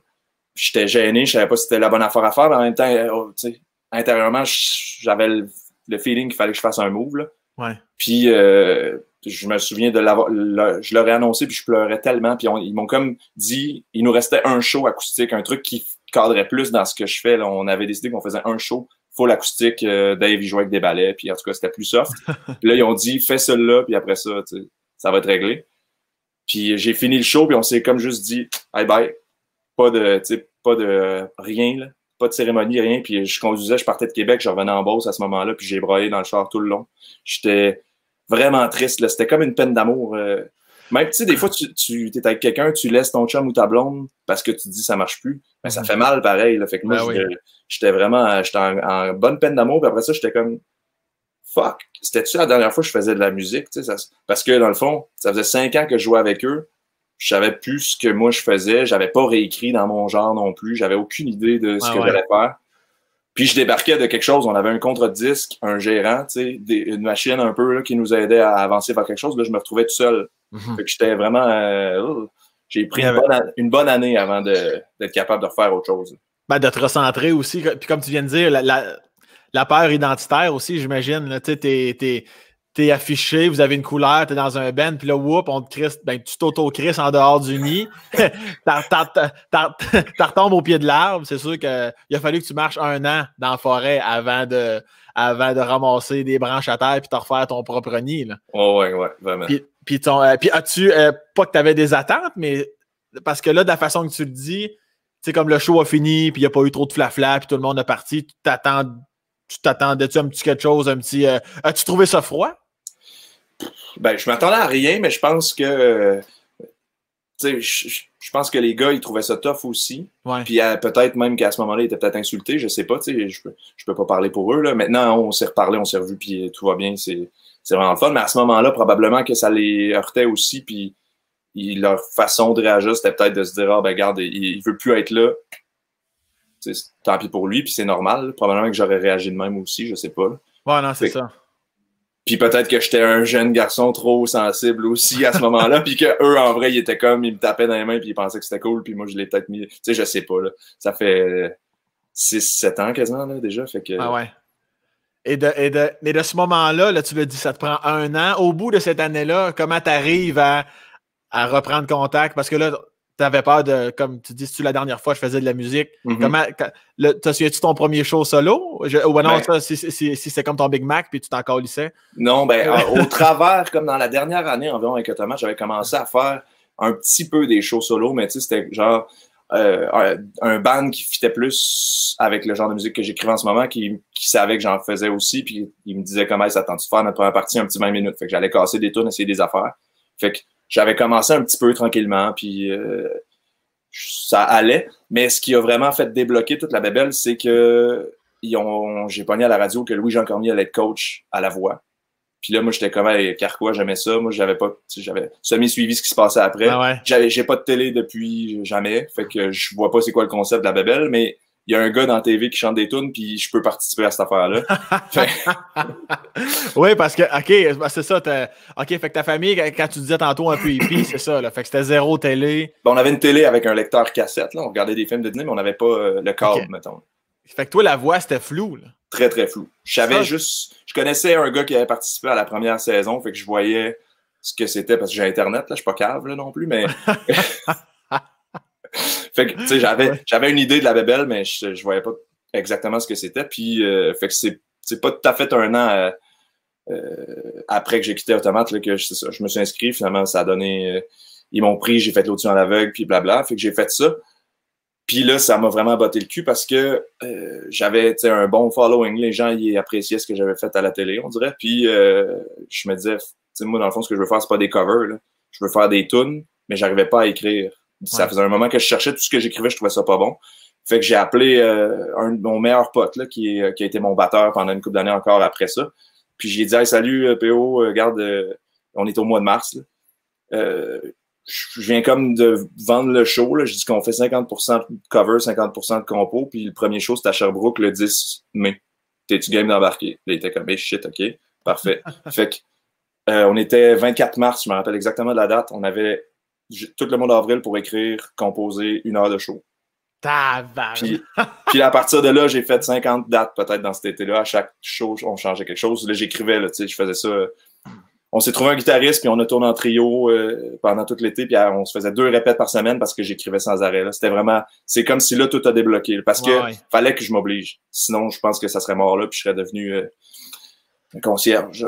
j'étais gêné, je savais pas si c'était la bonne affaire à faire, mais en même temps, tu sais, intérieurement, j'avais le feeling qu'il fallait que je fasse un move, là. Ouais. Puis, je me souviens je leur ai annoncé, puis je pleurais tellement, puis ils m'ont comme dit, il nous restait un show acoustique, un truc qui cadrait plus dans ce que je fais, là. On avait décidé qu'on faisait un show full acoustique, Dave, il jouait avec des ballets, puis en tout cas, c'était plus soft. Puis là, ils ont dit, fais celui-là, puis après ça, tu sais, ça va être réglé. Puis j'ai fini le show, puis on s'est comme juste dit, hey, bye. Pas de rien, là. Pas de cérémonie, rien. Puis je conduisais, je partais de Québec, je revenais en Beauce à ce moment-là, puis j'ai braillé dans le char tout le long. J'étais vraiment triste, là. C'était comme une peine d'amour. Même, tu sais, des fois, tu es avec quelqu'un, tu laisses ton chum ou ta blonde parce que tu te dis ça marche plus. Mais ça fait mal pareil. Là. Fait que moi, j'étais en bonne peine d'amour. Puis après ça, j'étais comme fuck. C'était-tu la dernière fois que je faisais de la musique? Tu sais, parce que dans le fond, ça faisait 5 ans que je jouais avec eux. Je savais plus ce que moi je faisais. J'avais pas réécrit dans mon genre non plus. J'avais aucune idée de ce que j'allais faire. Puis je débarquais de quelque chose. On avait un contre-disque, un gérant, tu sais, une machine un peu là, qui nous aidait à avancer vers quelque chose. Là, je me retrouvais tout seul. Fait que j'étais vraiment... j'ai pris une bonne année avant d'être capable de refaire autre chose. Ben, de te recentrer aussi. Puis comme tu viens de dire, la peur identitaire aussi, j'imagine. Tu sais, t'es affiché, vous avez une couleur, t'es dans un band, puis là, whoop, on te crisse, ben, tu t'auto-crisses en dehors du nid. T'en retombes au pied de l'arbre. C'est sûr qu'il a fallu que tu marches 1 an dans la forêt avant de ramasser des branches à terre puis te refaire ton propre nid. Là. Ouais, vraiment. Puis as-tu, pas que tu avais des attentes, mais parce que là, de la façon que tu le dis, tu sais, comme le show a fini, puis il n'y a pas eu trop de flafla, puis tout le monde est parti, tu t'attendais-tu un petit quelque chose, as-tu trouvé ça froid? Ben, je m'attendais à rien, mais je pense que tu sais, je pense que les gars, ils trouvaient ça tough aussi. Ouais. Puis peut-être même qu'à ce moment-là, ils étaient peut-être insultés, je sais pas, tu sais, je peux pas parler pour eux, là. Maintenant, on s'est reparlé, on s'est revus, puis tout va bien, c'est vraiment le fun. Mais à ce moment-là, probablement que ça les heurtait aussi, puis leur façon de réagir, c'était peut-être de se dire, ah, ben, regarde, il veut plus être là. Tant pis pour lui, puis c'est normal. Là. Probablement que j'aurais réagi de même aussi, je sais pas. Là. Ouais, non, c'est ça. Puis peut-être que j'étais un jeune garçon trop sensible aussi à ce moment-là, puis qu'eux, en vrai, ils étaient comme, ils me tapaient dans les mains, puis ils pensaient que c'était cool, puis moi, je l'ai peut-être mis... Tu sais, je sais pas, là. Ça fait 6-7 ans quasiment, là, déjà, fait que... Ah ouais. Mais de ce moment-là, là, tu l'as dit, ça te prend 1 an. Au bout de cette année-là, comment tu arrives à reprendre contact? Parce que là, tu avais peur de, comme tu dis, c'est-tu la dernière fois que je faisais de la musique? T'as souviens-tu ton premier show solo? Ou non, si c'est comme ton Big Mac puis tu t'en calissais? Non, ben, au travers, comme dans la dernière année environ avec Automat, j'avais commencé à faire un petit peu des shows solo, mais tu sais, c'était genre un band qui fitait plus avec le genre de musique que j'écrivais en ce moment, qui savait que j'en faisais aussi, puis il me disait comment ça tente de faire notre première partie un petit 20 minutes. Fait que j'allais casser des tunes, essayer des affaires. Fait que j'avais commencé un petit peu tranquillement, puis ça allait. Mais ce qui a vraiment fait débloquer toute la bébelle, c'est que j'ai pogné à la radio que Louis-Jean Cormier allait être coach à la voix. Puis là, moi, j'étais comme, hey, Carquois, j'aimais ça. Moi, j'avais semi-suivi ce qui se passait après. Ah ouais. J'ai pas de télé depuis jamais. Fait que je vois pas c'est quoi le concept de la bébelle, mais il y a un gars dans la TV qui chante des tunes, puis je peux participer à cette affaire-là. Oui, parce que, OK, c'est ça. OK, fait que ta famille, quand tu disais tantôt un peu hippie, c'est ça, là. Fait que c'était zéro télé. On avait une télé avec un lecteur cassette, là. On regardait des films de Disney, mais on n'avait pas le câble, mettons. Fait que toi, la voix, c'était flou, là. Très, très flou. Je connaissais un gars qui avait participé à la première saison, fait que je voyais ce que c'était, parce que j'ai Internet, là. Je suis pas cave, là, non plus, mais... Fait que, tu sais, j'avais une idée de la bébelle, mais je voyais pas exactement ce que c'était. Puis, fait que c'est pas tout à fait 1 an après que j'ai quitté Automate là, que je me suis inscrit. Finalement, ça a donné... ils m'ont pris, j'ai fait l'audition à l'aveugle, puis blabla. Fait que j'ai fait ça. Puis là, ça m'a vraiment botté le cul parce que j'avais un bon following. Les gens, ils appréciaient ce que j'avais fait à la télé, on dirait. Puis, je me disais, moi, dans le fond, ce que je veux faire, c'est pas des covers. Là. Je veux faire des tunes, mais j'arrivais pas à écrire. Ça faisait un moment que je cherchais tout ce que j'écrivais, je trouvais ça pas bon. Fait que j'ai appelé mon meilleur pote là, qui a été mon batteur pendant une couple d'années encore après ça. Puis j'ai dit hey, salut PO, regarde, on est au mois de mars. Je viens comme de vendre le show. Là. Je dis qu'on fait 50% de cover, 50% de compo. Puis le premier show, c'est à Sherbrooke le 10 mai. T'es-tu game d'embarquer? Là, il était comme hey, shit, ok, parfait. Fait que on était 24 mars, je me rappelle exactement de la date. On avait tout le mois d'avril pour écrire, composer 1 heure de show. Puis à partir de là, j'ai fait 50 dates peut-être dans cet été-là. À chaque show, on changeait quelque chose. Là, j'écrivais, là, je faisais ça. On s'est trouvé un guitariste, puis on a tourné en trio pendant tout l'été, puis on se faisait 2 répètes par semaine parce que j'écrivais sans arrêt. Là. C'était vraiment... C'est comme si là, tout a débloqué. Là, parce que fallait que je m'oblige. Sinon, je pense que ça serait mort là, puis je serais devenu... un concierge.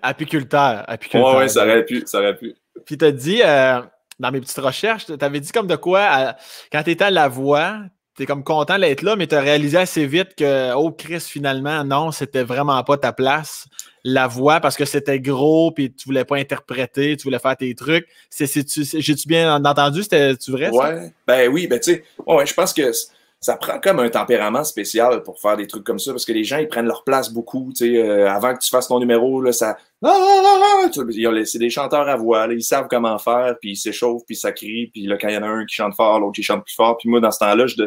Apiculteur. Ouais, ça aurait pu. Puis t'as dit, dans mes petites recherches, t'avais dit comme de quoi, quand t'étais à la voix, t'es comme content d'être là, mais t'as réalisé assez vite que, oh Chris, finalement, non, c'était vraiment pas ta place. la voix parce que c'était gros puis tu voulais pas interpréter, tu voulais faire tes trucs. J'ai-tu bien entendu? C'était-tu vrai, ça? Ouais, ben oui, ben tu sais, ouais, je pense que ça prend comme un tempérament spécial pour faire des trucs comme ça, parce que les gens, ils prennent leur place beaucoup, tu sais, avant que tu fasses ton numéro, là, ça... C'est des chanteurs à voix, là, ils savent comment faire, puis ils s'échauffent, puis ça crie, puis là, quand il y en a un qui chante fort, l'autre qui chante plus fort, puis moi, dans ce temps-là, je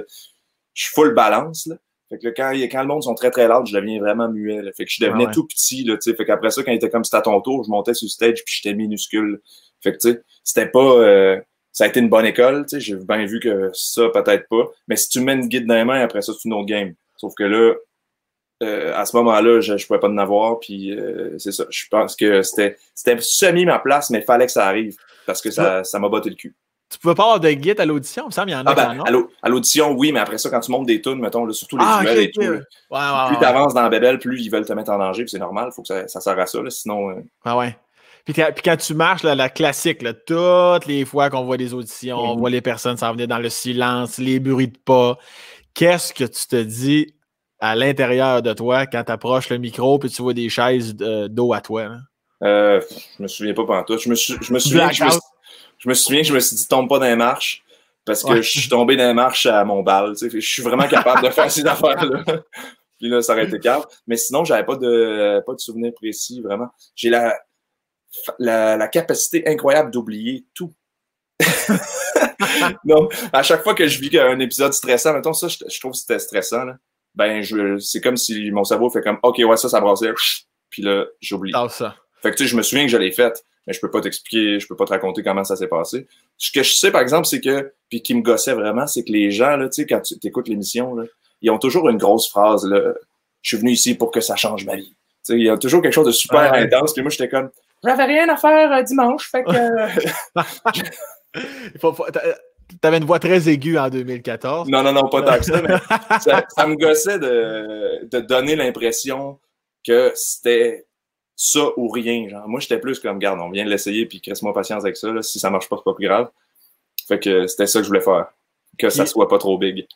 suis full balance, là. Fait que là, quand le monde sont très très loud, je deviens vraiment muet, là. Fait que je devenais tout petit, là, tu sais. Fait qu'après ça, quand il était comme c'était à ton tour, je montais sur le stage, puis j'étais minuscule. Fait que, tu sais, c'était pas... ça a été une bonne école, tu sais, j'ai bien vu que ça, peut-être pas. Mais si tu mets une guide dans les mains, après ça, c'est une autre game. Sauf que là, à ce moment-là, je pouvais pas en avoir, puis c'est ça. Je pense que c'était semi ma place, mais il fallait que ça arrive, parce que ça m'a botté le cul. Tu pouvais pas avoir de guide à l'audition, il me semble, il y en a ben, à l'audition, oui, mais après ça, quand tu montes des tunes, mettons, là, surtout les duels et tout, ouais, plus tu avances dans la bébelle, plus ils veulent te mettre en danger, puis c'est normal, il faut que ça sert à ça, là, sinon... Ah ouais. Puis quand tu marches, là, la classique, là, toutes les fois qu'on voit des auditions, on voit les personnes s'en venir dans le silence, les bruits de pas, qu'est-ce que tu te dis à l'intérieur de toi quand tu approches le micro puis tu vois des chaises dos à toi? Là? Je me souviens pas pantoute. Je me souviens que je me suis dit tombe pas dans les marches parce que je suis tombé dans les marches à mon bal. Tu sais, je suis vraiment capable de faire ces affaires-là. Puis là, ça aurait été calme. Mais sinon, j'avais pas de souvenir précis, vraiment. J'ai la capacité incroyable d'oublier tout. Non, à chaque fois que je vis un épisode stressant, mettons ça, je trouve que c'était stressant, là. Ben, c'est comme si mon cerveau fait comme, OK, ouais, ça brassait. Puis là, j'oublie. Ça. Fait que tu sais, je me souviens que je l'ai faite, mais je peux pas t'expliquer, je peux pas te raconter comment ça s'est passé. Ce que je sais, par exemple, c'est que, puis qui me gossait vraiment, c'est que les gens, là, tu sais, quand tu écoutes l'émission, là, ils ont toujours une grosse phrase, là. Je suis venu ici pour que ça change ma vie. Tu sais, il y a toujours quelque chose de super intense, puis moi, j'étais comme, j'avais rien à faire dimanche, fait que... T'avais une voix très aiguë en 2014. Non, pas tant que ça, mais ça me gossait de donner l'impression que c'était ça ou rien. Genre, moi, j'étais plus comme, garde, on vient de l'essayer, puis crisse-moi patience avec ça. Là. Si ça marche pas, c'est pas plus grave. Fait que c'était ça que je voulais faire. Que ça soit pas trop big.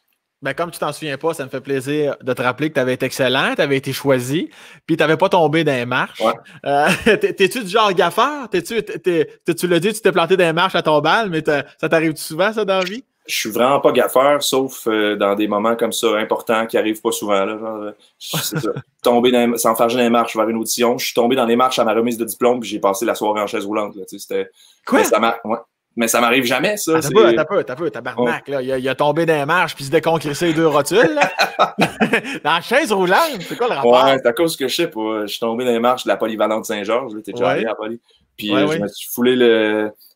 Ben, comme tu t'en souviens pas, ça me fait plaisir de te rappeler que tu avais été excellent, tu avais été choisi, puis tu n'avais pas tombé dans les marches. Ouais. T'es-tu du genre gaffeur? Tu l'as dit, tu t'es planté dans les marches à ton bal, mais ça t'arrive souvent, ça, dans la vie? Je suis vraiment pas gaffeur, sauf dans des moments comme ça, importants, qui arrivent pas souvent. Là, genre, c'est ça. Tomber s'enfarger dans les marches vers une audition. Je suis tombé dans les marches à ma remise de diplôme, puis j'ai passé la soirée en chaise roulante. Là, c'était, quoi? Mais ça m'arrive jamais, ça. T'as peu, tabarnak, là. Il a tombé dans les marches puis il se déconcrissé les deux rotules, là. Dans la chaise roulante, c'est quoi le rapport? Ouais, c'est à cause que je sais pas. Je suis tombé dans les marches de la polyvalente Saint-Georges, là. T'es déjà allé à Poly. Puis je me suis foulé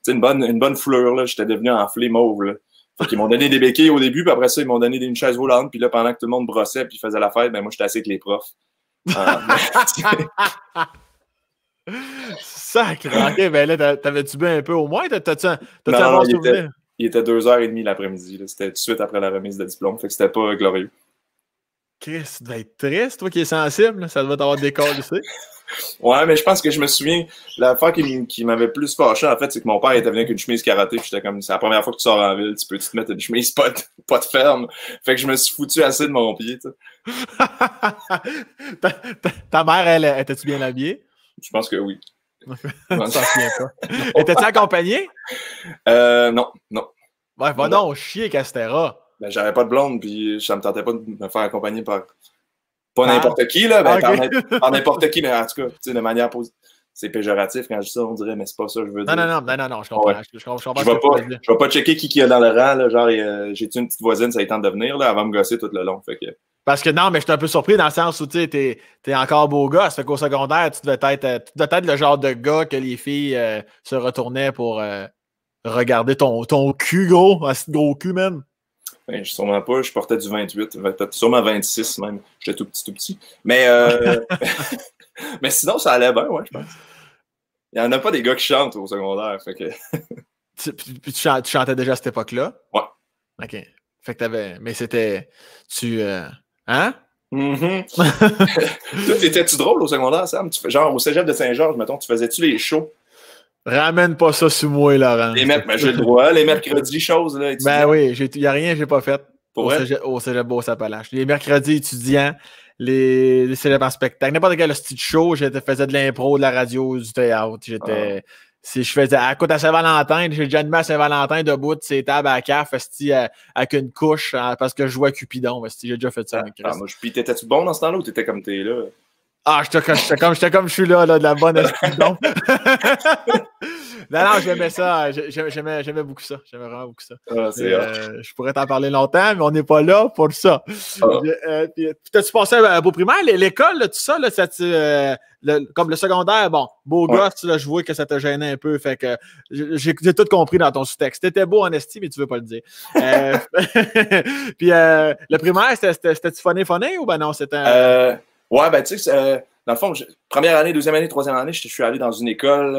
une bonne foulure, là. J'étais devenu enflé mauve, là. Fait qu'ils m'ont donné des béquilles au début, puis après ça, ils m'ont donné une chaise roulante, puis là, pendant que tout le monde brossait puis faisait la fête, ben moi, j'étais assis avec les profs. Sacré! OK, ben là, t'avais-tu bien un peu au moins? T'as-tu non, il était 2h30 l'après-midi. C'était tout de suite après la remise de diplôme. Fait que c'était pas glorieux. Chris, tu devais être triste, toi qui es sensible. Là, ça devait t'avoir décollé. Ouais, mais je pense que je me souviens, l'affaire qui m'avait plus fâché, en fait, c'est que mon père était venu avec une chemise karaté. Puis j'étais comme, c'est la première fois que tu sors en ville, tu peux te mettre une chemise pas de ferme. Fait que je me suis foutu assez de mon pied, tu sais. Ta mère, elle, était-tu bien habillée? Je pense que oui. Je m'en souviens pas. Étais-tu accompagné? Non. Ouais, va donc chier, Castera. Ben, j'avais pas de blonde, puis ça me tentait pas de me faire accompagner par pas n'importe qui, là, ben, par n'importe qui, mais en tout cas, tu sais, de manière positive. C'est péjoratif quand je dis ça, on dirait, mais c'est pas ça que je veux dire. Non, je comprends. Ouais. Je vais pas checker qui y a dans le rang, là, genre, j'ai-tu une petite voisine, ça y tente de venir, là, elle va me gosser tout le long, fait que... Parce que non, mais je suis un peu surpris dans le sens où tu sais, t'es encore beau gosse. Fait qu'au secondaire, tu devais être le genre de gars que les filles se retournaient pour regarder ton cul, gros. Un gros cul, même. Ben, sûrement pas. Je portais du 28, sûrement 26 même. J'étais tout petit. Mais, mais sinon, ça allait bien, ouais, je pense. Il n'y en a pas des gars qui chantent au secondaire. Fait que... tu chantais déjà à cette époque-là? Ouais. OK. Fait que t'avais... Mais c'était... Hein? Mm-hmm. Étais-tu drôle au secondaire, Sam? Genre au cégep de Saint-Georges, mettons, tu faisais-tu les shows? Ramène pas ça sous moi, Laurent. Ben, j'ai le droit. Les mercredis, choses, là. Ben oui, il n'y a rien que j'ai pas fait au cégep Beauce-Appalaches. Les mercredis étudiants, les célèbres spectacles. N'importe quel style show, je faisais de l'impro, de la radio, du théâtre. Si je faisais à côté à Saint-Valentin, j'ai déjà animé à Saint-Valentin debout de ces tables à la caf, avec une couche, parce que je jouais à Cupidon. J'ai déjà fait ça. Puis t'étais-tu bon dans ce temps-là ou t'étais comme t'es là? Ah, j'étais comme je suis là, de la bonne esprit. Non, j'aimais ça. J'aimais beaucoup ça. J'aimais vraiment beaucoup ça. Ah, je pourrais t'en parler longtemps, mais on n'est pas là pour ça. T'as-tu passé à beau primaire? L'école, tout ça, là, comme le secondaire, bon, beau gosse, là, je vois que ça te gênait un peu. Fait que j'ai tout compris dans ton sous-texte. T'étais beau en esti, mais tu veux pas le dire. Puis le primaire, c'était-tu funné ou ben non? C'était. Ouais, ben tu sais, dans le fond, première année, deuxième année, troisième année, je suis allé dans une école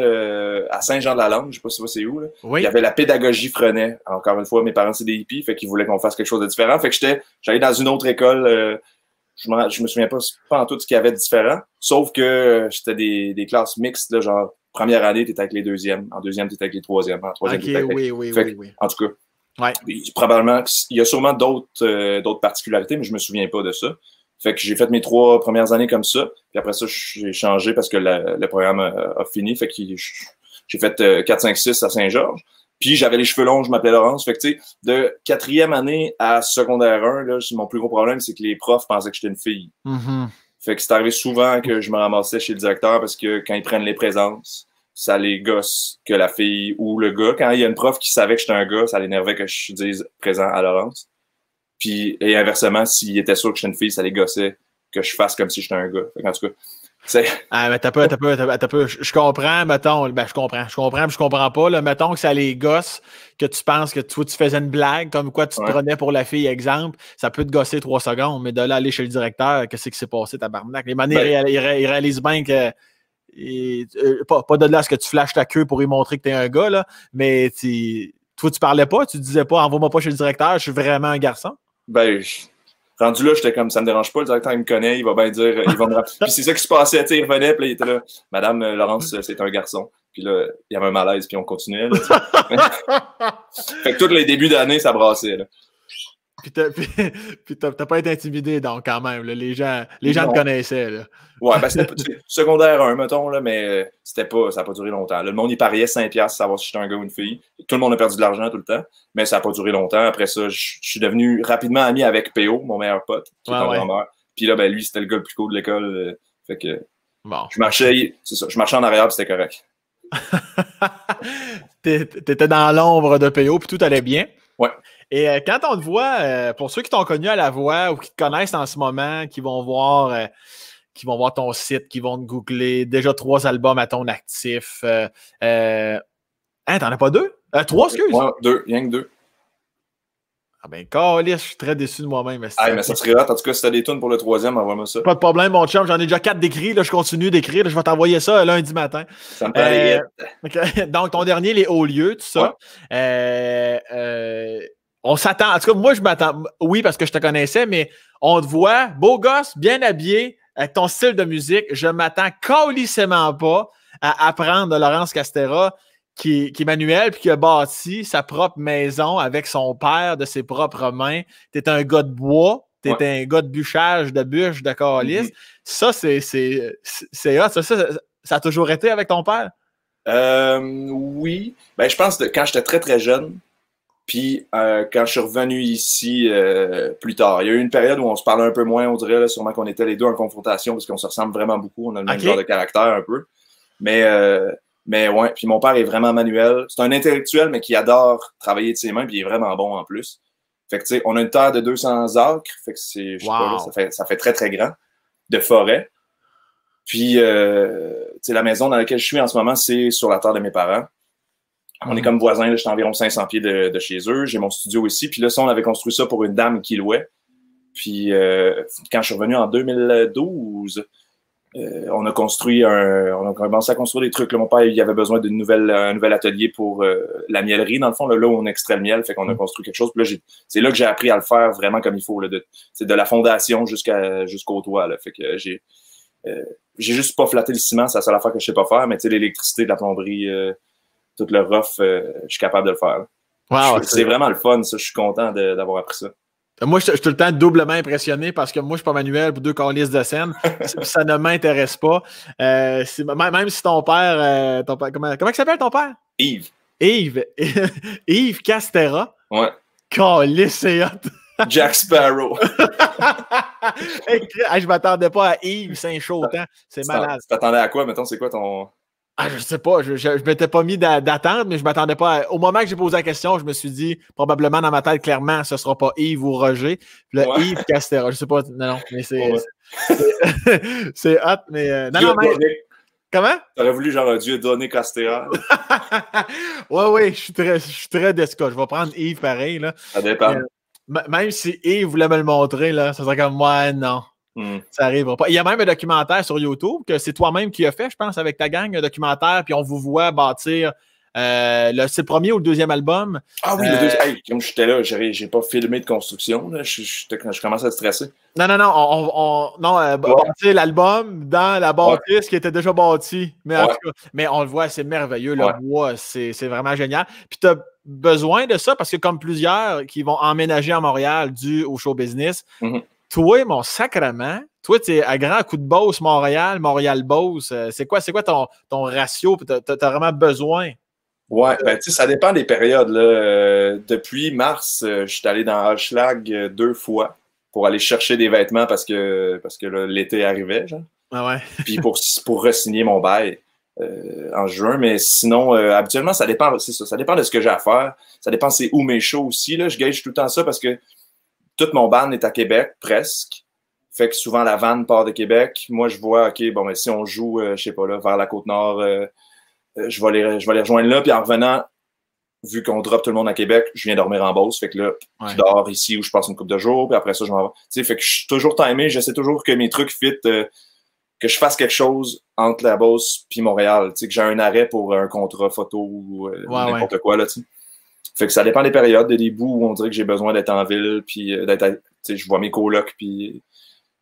à Saint-Jean-de-la-Lande, je sais pas si c'est où. Là. Oui. Il y avait la pédagogie Freinet. Encore une fois, mes parents, c'est des hippies, fait qu'ils voulaient qu'on fasse quelque chose de différent. Fait que j'allais dans une autre école, je me souviens pas en tout ce qu'il y avait de différent, sauf que c'était des classes mixtes, là, genre première année, t'étais avec les deuxièmes, en deuxième, t'étais avec les troisièmes, en troisième, t'étais avec les... Oui. En tout cas, ouais. Probablement, il y a sûrement d'autres particularités, mais je me souviens pas de ça. Fait que j'ai fait mes 3 premières années comme ça. Puis après ça, j'ai changé parce que le programme a fini. Fait que j'ai fait 4, 5, 6 à Saint-Georges. Puis j'avais les cheveux longs, je m'appelais Laurence. Fait que tu sais, de 4e année à secondaire 1, là, mon plus gros problème, c'est que les profs pensaient que j'étais une fille. Mm-hmm. Fait que c'est arrivé souvent que je me ramassais chez le directeur parce que quand ils prennent les présences, ça les gosse que la fille ou le gars. Quand il y a une prof qui savait que j'étais un gars, ça l'énervait que je dise présent à Laurence. Puis, et inversement, s'il était sûr que j'étais une fille, ça les gossait que je fasse comme si j'étais un gars. En tout cas, c'est... Ah, mais t'as peu. Je comprends, mettons. Ben, je comprends pas. Là, mettons que ça les gosse, que tu penses que toi, tu faisais une blague, comme quoi tu te prenais pour la fille, exemple. Ça peut te gosser 3 secondes, mais de là, aller chez le directeur, qu'est-ce qui s'est passé, tabarnak? Les manières, ils réalisent bien que. Pas de là à ce que tu flashes ta queue pour lui montrer que t'es un gars, là, mais toi, tu parlais pas, tu disais pas, envoie-moi pas chez le directeur, je suis vraiment un garçon. Ben, rendu là, j'étais comme, ça me dérange pas, le directeur, il me connaît, il va bien dire, il va me rappeler. Puis c'est ça qui se passait, tu sais, il revenait, puis là, il était là, Madame Laurence, c'est un garçon. Puis là, il y avait un malaise, puis on continuait. Là, fait que tous les débuts d'année, ça brassait, là. Puis t'as pas été intimidé, donc, quand même, là, les gens te connaissaient, là. Ouais, ben c'était secondaire 1, mettons, là, mais ça n'a pas duré longtemps. Là, le monde y pariait 5$ savoir si j'étais un gars ou une fille. Tout le monde a perdu de l'argent tout le temps, mais ça n'a pas duré longtemps. Après ça, je suis devenu rapidement ami avec PO, mon meilleur pote, qui est un grand-mère. Puis là, ben lui, c'était le gars le plus cool de l'école. Fait que je marchais en arrière, puis c'était correct. T'étais dans l'ombre de PO, puis tout allait bien. Ouais. Et quand on te voit, pour ceux qui t'ont connu à la voix ou qui te connaissent en ce moment, qui vont voir ton site, qui vont te googler, déjà 3 albums à ton actif. T'en as pas 2? 3, excuse? Ouais, 2, rien que 2. Ah ben, câlisse, je suis très déçu de moi-même. Mais ça serait hâte. En tout cas, si t'as des tunes pour le 3e, envoie-moi ça. Pas de problème, mon chum. J'en ai déjà 4 d'écrits. Là, je continue d'écrire. Là, je vais t'envoyer ça lundi matin. Ça me paraît okay. Donc, ton dernier, les hauts lieux, tout ça. Ouais. On s'attend. En tout cas, moi, je m'attends. Oui, parce que je te connaissais, mais on te voit, beau gosse, bien habillé, avec ton style de musique. Je m'attends câlissément pas à apprendre de Laurence Castera, qui est manuel, puis qui a bâti sa propre maison avec son père de ses propres mains. Tu es un gars de bois, tu es un gars de bûchage, de bûche, de calice. Ça, c'est hot. Ça a toujours été avec ton père? Oui. Ben, je pense que quand j'étais très, très jeune, puis quand je suis revenu ici plus tard, il y a eu une période où on se parlait un peu moins, on dirait, là, sûrement qu'on était les deux en confrontation parce qu'on se ressemble vraiment beaucoup, on a le même genre de caractère un peu. Mais ouais, puis mon père est vraiment manuel. C'est un intellectuel, mais qui adore travailler de ses mains, puis il est vraiment bon en plus. Fait que tu sais, on a une terre de 200 acres, fait que c'est, je sais pas, là, ça fait très, très grand, de forêt. Puis, tu sais, la maison dans laquelle je suis en ce moment, c'est sur la terre de mes parents. On est comme voisins, là, j'étais environ 500 pieds de chez eux. J'ai mon studio ici. Puis là, ça, on avait construit ça pour une dame qui louait. Puis quand je suis revenu en 2012, on a commencé à construire des trucs. Là, mon père, il avait besoin d'un nouvel atelier pour la miellerie, dans le fond, là où on extrait le miel. Fait qu'on a construit quelque chose. Puis là, c'est là que j'ai appris à le faire vraiment comme il faut. C'est de la fondation jusqu'au toit. Là. Fait que j'ai juste pas flatté le ciment, c'est la seule affaire que je sais pas faire. Mais tu sais, l'électricité, de la plomberie, tout le rough, je suis capable de le faire. Wow, c'est vraiment le fun, ça. Je suis content d'avoir appris ça. Moi, je suis tout le temps doublement impressionné parce que moi, je ne suis pas manuel pour 2 câlisses de scène. Ça ne m'intéresse pas. Même si ton père, comment il s'appelle ton père? Yves. Yves Castera. Ouais. Câlisse, c'est hot. Jack Sparrow. Hey, je m'attendais pas à Yves Saint-Chaudin. C'est malade. Tu t'attendais à quoi, mettons? C'est quoi ton... Je sais pas, je m'étais pas mis d'attente, mais je m'attendais pas Au moment que j'ai posé la question, je me suis dit, probablement dans ma tête, clairement, ce sera pas Yves ou Roger. Puis là, Yves Castera, je sais pas, non, mais c'est c'est hot, mais... non, mais... Comment? T'aurais voulu genre un Dieu donné Castera. Oui, je suis très desca. Je vais prendre Yves pareil, là. Ça dépend. Même si Yves voulait me le montrer, là, ça serait comme moi, non. Ça n'arrivera pas. Il y a même un documentaire sur YouTube que c'est toi-même qui as fait, je pense, avec ta gang, un documentaire, puis on vous voit bâtir. C'est le premier ou le deuxième album? Ah oui, le deuxième. Hey, comme j'étais là, j'ai pas filmé de construction. Là. Je commence à stresser. Non, bâtir l'album dans la bâtisse qui était déjà bâtie. Mais en tout cas, mais on le voit, c'est merveilleux. Le bois, c'est vraiment génial. Puis tu as besoin de ça parce que comme plusieurs qui vont emménager à Montréal dû au show business, toi, mon sacrement, toi, tu es à grand coup de Beauce, Montréal, Montréal-Beauce. C'est quoi ton ratio? Tu as vraiment besoin? Ouais, ben, tu sais, ça dépend des périodes. Là. Depuis mars, je suis allé dans Hochelag 2 fois pour aller chercher des vêtements parce que là, l'été arrivait. Genre. Ah ouais. Puis pour re-signer mon bail en juin. Mais sinon, habituellement, ça dépend, c'est ça. Ça dépend de ce que j'ai à faire. Ça dépend c'est où mes shows aussi. Là. Je gage tout le temps ça parce que tout mon band est à Québec, presque. Fait que souvent, la vanne part de Québec. Moi, je vois, OK, bon, mais si on joue, je sais pas, là, vers la Côte-Nord, je vais les rejoindre là. Puis en revenant, vu qu'on drop tout le monde à Québec, je viens dormir en Beauce. Fait que là, je dors ici où je passe une couple de jours. Puis après ça, je m'en vais. Tu sais, fait que je suis toujours timé. J'essaie toujours que mes trucs fit, que je fasse quelque chose entre la Beauce puis Montréal. Tu sais, que j'ai un arrêt pour un contrat photo ou n'importe quoi, là, tu sais. Fait que ça dépend des périodes, des bouts où on dirait que j'ai besoin d'être en ville, puis je vois mes colocs, puis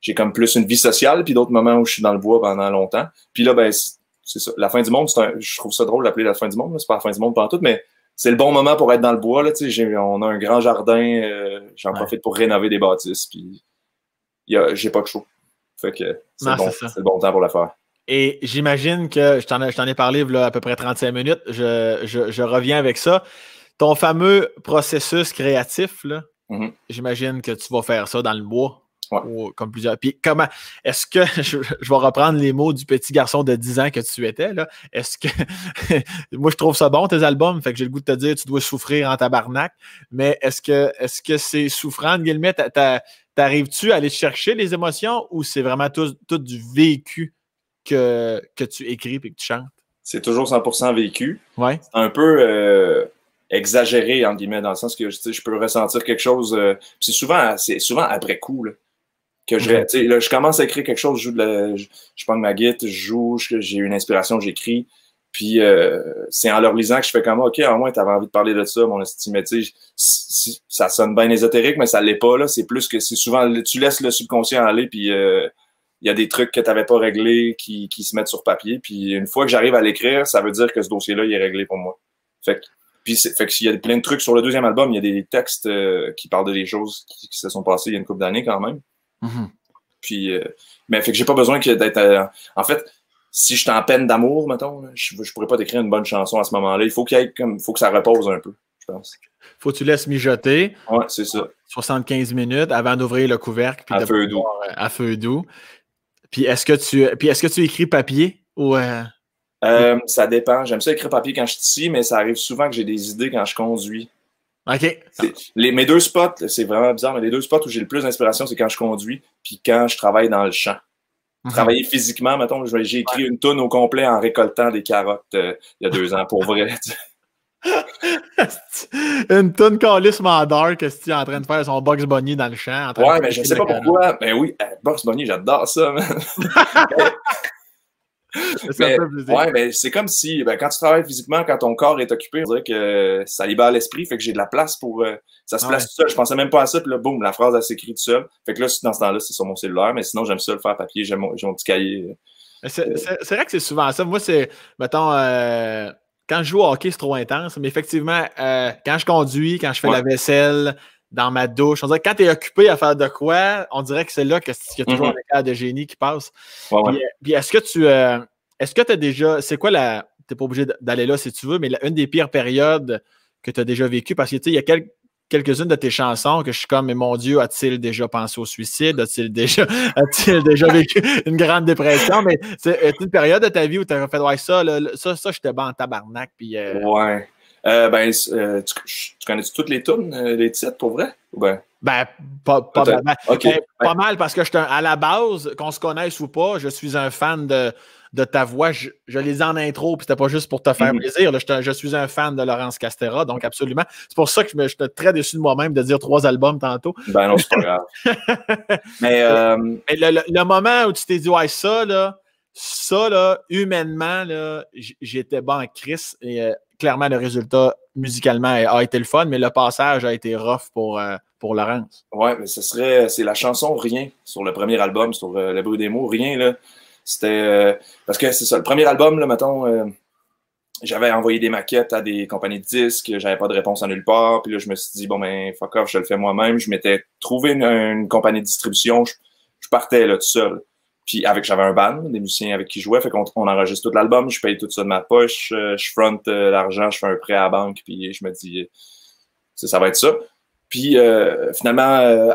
j'ai comme plus une vie sociale, puis d'autres moments où je suis dans le bois pendant longtemps. Puis là, ben, c'est ça. La fin du monde, je trouve ça drôle d'appeler la fin du monde, c'est pas la fin du monde pendant tout, mais c'est le bon moment pour être dans le bois, là, on a un grand jardin, j'en profite pour rénover des bâtisses, puis j'ai pas de chaud. Fait que c'est le bon temps pour le faire. Et j'imagine que, je t'en ai parlé là, à peu près 35 minutes, je reviens avec ça. Ton fameux processus créatif, là, j'imagine que tu vas faire ça dans le bois. Ou, comme plusieurs. Puis comment est-ce que je vais reprendre les mots du petit garçon de 10 ans que tu étais, là? Est-ce que moi je trouve ça bon, tes albums, fait que j'ai le goût de te dire tu dois souffrir en tabarnak, mais est-ce que c'est souffrant, guillemets, t'arrives-tu à aller chercher les émotions ou c'est vraiment tout du vécu que tu écris et que tu chantes? C'est toujours 100% vécu. Ouais. C'est un peu exagéré, entre guillemets, dans le sens que je peux ressentir quelque chose. C'est souvent après coup là, que je commence à écrire quelque chose, je prends ma guitare, je joue, j'ai une inspiration, j'écris. Puis c'est en leur lisant que je fais comme OK, au moins t'avais envie de parler de ça, mon estime. Mais tu sais, ça sonne bien ésotérique, mais ça l'est pas, là. C'est plus que c'est souvent tu laisses le subconscient aller, puis il y a des trucs que tu n'avais pas réglés qui se mettent sur papier. Puis une fois que j'arrive à l'écrire, ça veut dire que ce dossier-là, il est réglé pour moi. Fait qu'il y a plein de trucs. Sur le deuxième album, il y a des textes qui parlent de des choses qui se sont passées il y a une couple d'années quand même. Puis, mais fait que j'ai pas besoin d'être... en fait, si je suis en peine d'amour, mettons, je pourrais pas décrire une bonne chanson à ce moment-là. Il faut faut que ça repose un peu, je pense. Faut que tu laisses mijoter. Ouais, c'est ça. 75 minutes avant d'ouvrir le couvercle. Puis à feu doux. À feu doux. Puis est-ce que tu écris papier ou ça dépend. J'aime ça écrire papier quand je suis ici, mais ça arrive souvent que j'ai des idées quand je conduis. OK. Mes 2 spots, c'est vraiment bizarre, mais les 2 spots où j'ai le plus d'inspiration, c'est quand je conduis puis quand je travaille dans le champ. Travailler physiquement, mettons, j'ai écrit une toune au complet en récoltant des carottes il y a 2 ans, pour vrai. Une toune calissement dark que tu es en train de faire son Bugs Bunny dans le champ. Ouais, mais je sais pas pourquoi. Ben oui, Bugs Bunny, j'adore ça, man. mais c'est comme si, quand tu travailles physiquement, quand ton corps est occupé, on dirait que ça libère l'esprit, fait que j'ai de la place pour... ça se place tout seul. Je pensais même pas à ça, puis là, boum, la phrase, elle s'écrit tout seul. Fait que là, dans ce temps-là, c'est sur mon cellulaire, mais sinon, j'aime ça le faire papier, j'ai mon petit cahier. C'est vrai que c'est souvent ça. Moi, c'est, mettons... quand je joue au hockey, c'est trop intense, mais effectivement, quand je conduis, quand je fais la vaisselle, dans ma douche. On dirait que quand tu es occupé à faire de quoi, on dirait que c'est là qu'il y a toujours un éclair de génie qui passe. Puis est-ce que tu as déjà. C'est quoi la. Tu n'es pas obligé d'aller là si tu veux, mais une des pires périodes que tu as déjà vécues, parce que tu sais, il y a quelques-unes de tes chansons que je suis comme, mais mon Dieu, a-t-il déjà pensé au suicide? A-t-il déjà vécu une grande dépression? Mais c'est une période de ta vie où tu as fait, ouais, ça, j'étais bon en tabarnak. Puis, Ouais. Tu connais toutes les tunes, les titres, pour vrai? Ou ben? Pas mal, parce que à la base, qu'on se connaisse ou pas, je suis un fan de ta voix. Je les ai en intro, puis c'était pas juste pour te faire plaisir. Là, je suis un fan de Laurence Castera, donc absolument. C'est pour ça que j'étais très déçu de moi-même de dire 3 albums tantôt. Ben non, c'est pas grave. Mais le moment où tu t'es dit, ouais, ça, là, humainement, là, j'étais bon en crise et clairement, le résultat musicalement a été le fun, mais le passage a été rough pour Laurence. Ouais, mais c'est la chanson Rien sur le premier album, sur Le bruit des mots. Rien, là. C'était. Parce que c'est ça, le premier album, là, mettons, j'avais envoyé des maquettes à des compagnies de disques, j'avais pas de réponse à nulle part, puis là, je me suis dit, bon, ben, fuck off, je le fais moi-même. Je m'étais trouvé une compagnie de distribution, je partais, là, tout seul. Puis j'avais un band, des musiciens avec qui je jouais, fait qu'on enregistre tout l'album, je paye tout ça de ma poche, je front l'argent, je fais un prêt à la banque, puis je me dis, ça va être ça. Puis finalement,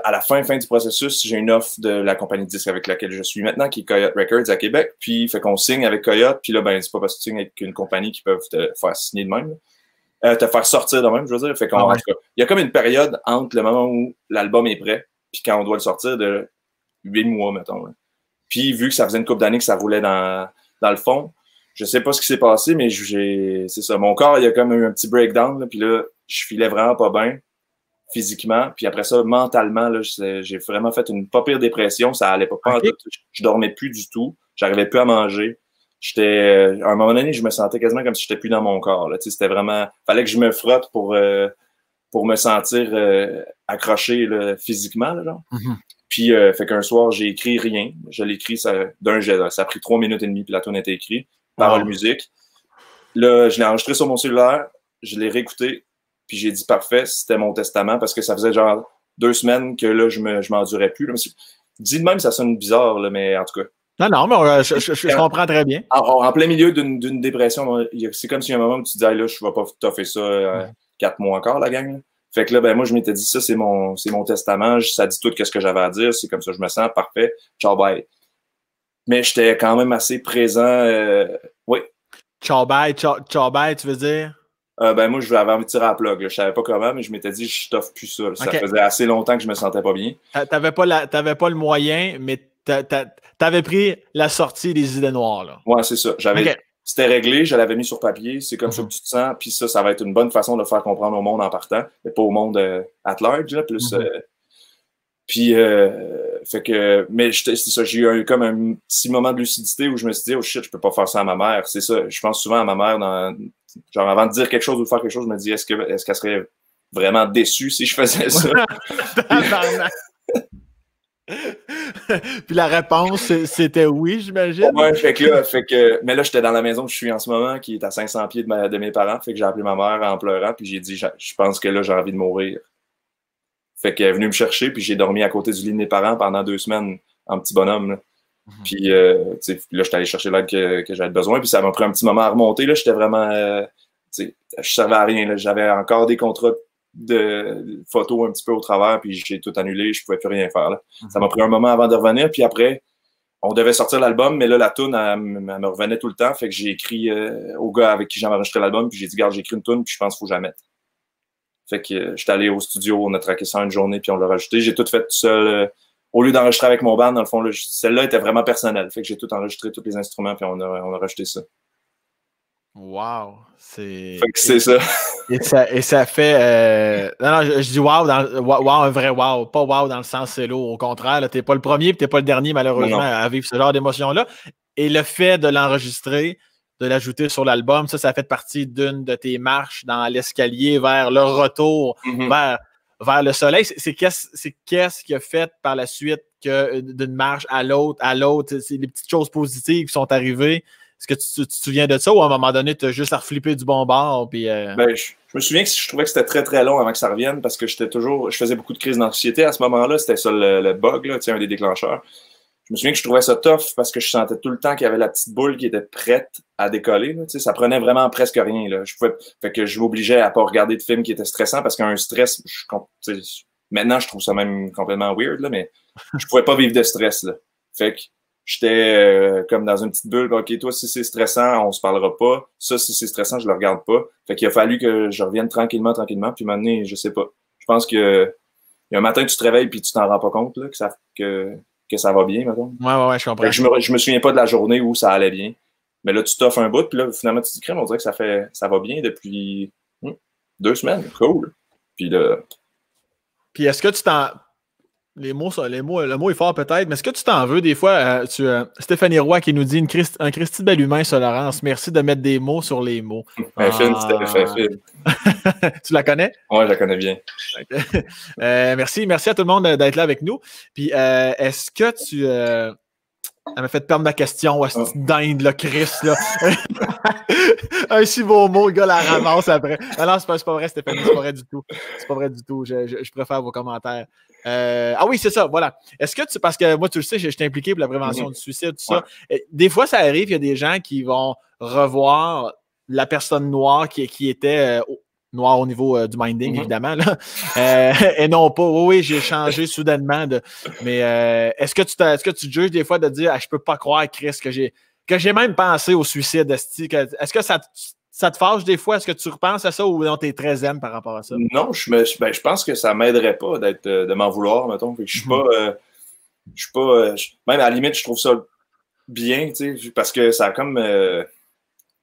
à la fin du processus, j'ai une offre de la compagnie de disques avec laquelle je suis maintenant, qui est Coyote Records à Québec. Puis fait qu'on signe avec Coyote, puis là, ben c'est pas parce que tu signes avec une compagnie qui peuvent te faire signer de même, te faire sortir de même, je veux dire. Fait qu'en tout cas, il y a comme une période entre le moment où l'album est prêt, puis quand on doit le sortir de 8 mois, mettons. Là. Puis vu que ça faisait une couple d'années que ça roulait dans le fond, je sais pas ce qui s'est passé, mais c'est ça. Mon corps, il y a comme eu un petit breakdown, là, puis là, je filais vraiment pas bien physiquement. Puis après ça, mentalement, là, j'ai vraiment fait une pas pire dépression. Ça allait pas. Je dormais plus du tout. J'arrivais plus à manger. À un moment donné, je me sentais quasiment comme si j'étais plus dans mon corps. Là. C'était vraiment. Fallait que je me frotte pour me sentir accroché là, physiquement. Là, genre. Mm-hmm. Puis, fait qu'un soir, j'ai écrit Rien. Je l'ai écrit d'un jet. Ça a pris 3 minutes et demie, puis la tune était écrite. Parole, musique. Là, je l'ai enregistré sur mon cellulaire. Je l'ai réécouté. Puis j'ai dit parfait, c'était mon testament parce que ça faisait genre 2 semaines que là, je m'endurais plus. Là. Dit de même, ça sonne bizarre, là, mais en tout cas. Non, mais je comprends très bien. En plein milieu d'une dépression, c'est comme s'il y a un moment où tu te dis, hey, là, je vais pas toffer ça 4 mois encore, la gang. Là. Fait que là, ben moi, je m'étais dit, ça, c'est mon testament. Ça dit tout ce que j'avais à dire. C'est comme ça, je me sens parfait. Ciao, bye. Mais j'étais quand même assez présent. Oui. Ciao, bye, tu veux dire? Ben moi, j'avais envie de tirer à la plug. Là. Je savais pas comment, mais je m'étais dit, je t'offre plus ça. Ça faisait assez longtemps que je me sentais pas bien. T'avais pas le moyen, mais t'avais pris la sortie des idées noires. Là. Ouais, c'est ça. C'était réglé, je l'avais mis sur papier. C'est comme ça que tu te sens. Puis ça va être une bonne façon de faire comprendre au monde en partant, mais pas au monde at large. Là, plus, puis, fait que, mais c'est ça, j'ai eu comme un petit moment de lucidité où je me suis dit, oh shit, je peux pas faire ça à ma mère. C'est ça, je pense souvent à ma mère genre avant de dire quelque chose ou de faire quelque chose, je me dis, est-ce qu'elle serait vraiment déçue si je faisais ça? Puis la réponse, c'était oui, j'imagine. Ouais, mais là, j'étais dans la maison où je suis en ce moment, qui est à 500 pieds de mes parents. Fait que j'ai appelé ma mère en pleurant, puis j'ai dit, je pense que là, j'ai envie de mourir. Fait qu'elle est venue me chercher, puis j'ai dormi à côté du lit de mes parents pendant 2 semaines en petit bonhomme. Là. Puis là, j'étais allé chercher l'aide que j'avais besoin, puis ça m'a pris un petit moment à remonter. Là, j'étais vraiment. Je servais à rien. Là. J'avais encore des contrats de photos un petit peu au travers, puis j'ai tout annulé, je pouvais plus rien faire. Là. Ça m'a pris un moment avant de revenir, puis après, on devait sortir l'album, mais là, la toune, elle me revenait tout le temps. Fait que j'ai écrit au gars avec qui j'avais enregistré l'album, puis j'ai dit, regarde, j'ai écrit une toune, puis je pense qu'il faut que je la mette. Fait que j'étais allé au studio, on a traqué ça une journée, puis on l'a rajouté. J'ai tout fait tout seul. Au lieu d'enregistrer avec mon band, dans le fond, là, celle-là était vraiment personnelle. Fait que j'ai tout enregistré, tous les instruments, puis on a rajouté ça. Wow! Fait que c'est ça. Et ça fait... Non, je dis wow, un vrai wow. Pas wow dans le sens c'est lourd. Au contraire, t'es pas le premier et t'es pas le dernier, malheureusement, à vivre ce genre d'émotion-là. Et le fait de l'enregistrer, de l'ajouter sur l'album, ça fait partie d'une de tes marches dans l'escalier vers le retour, vers le soleil. C'est qu'est-ce qui a fait par la suite que d'une marche à l'autre, c'est les petites choses positives qui sont arrivées. Est-ce que tu te souviens de ça ou à un moment donné, tu as juste à reflipper du bon bord? Puis, Ben, je me souviens que je trouvais que c'était très très long avant que ça revienne parce que je faisais beaucoup de crises d'anxiété à ce moment-là. C'était ça le bug, là, un des déclencheurs. Je me souviens que je trouvais ça tough parce que je sentais tout le temps qu'il y avait la petite boule qui était prête à décoller. Là, ça prenait vraiment presque rien. Là. Fait que je m'obligeais à pas regarder de films qui étaient stressants parce qu'un stress, maintenant je trouve ça même complètement weird, là, mais je pouvais pas vivre de stress. Là. Fait que j'étais comme dans une petite bulle. OK, toi, si c'est stressant, on se parlera pas. Ça, si c'est stressant, je le regarde pas. Fait qu'il a fallu que je revienne tranquillement. Puis maintenant, je sais pas. Je pense que il y a un matin, tu te réveilles puis tu t'en rends pas compte là, que ça va bien, mettons. Ouais, je comprends. Je me souviens pas de la journée où ça allait bien. Mais là, tu t'offres un bout, puis là, finalement, tu te dis, crème, on dirait que ça va bien depuis 2 semaines. Cool. Puis là. Puis est-ce que tu t'en. Le mot est fort peut-être, mais est-ce que tu t'en veux des fois? Stéphanie Roy qui nous dit un Christy de bel humain sur Laurence. Merci de mettre des mots sur les mots. Fine, c'était fine. Tu la connais? Oui, je la connais bien. Merci à tout le monde d'être là avec nous. Puis est-ce que tu. Elle m'a fait perdre ma question. C'est dinde, là, Chris, là. Un si beau mot, le gars la ramasse après. Non, c'est pas vrai, Stéphanie, c'est pas vrai du tout. C'est pas vrai du tout. Je préfère vos commentaires. Ah oui, c'est ça, voilà. Est-ce que parce que moi, tu le sais, je suis impliqué pour la prévention du suicide, tout ça. Des fois, ça arrive, il y a des gens qui vont revoir la personne noire qui était noire au niveau du minding, évidemment, là. Et non pas, oui, j'ai changé soudainement. Mais est-ce que tu juges des fois de dire je peux pas croire, Chris, que j'ai même pensé au suicide, est-ce que ça te fâche des fois? Est-ce que tu repenses à ça ou non, t'es très zen par rapport à ça? Non, je pense que ça m'aiderait pas de m'en vouloir, mettons. Fait que je suis pas. Même à la limite, je trouve ça bien, tu sais, parce que ça a comme.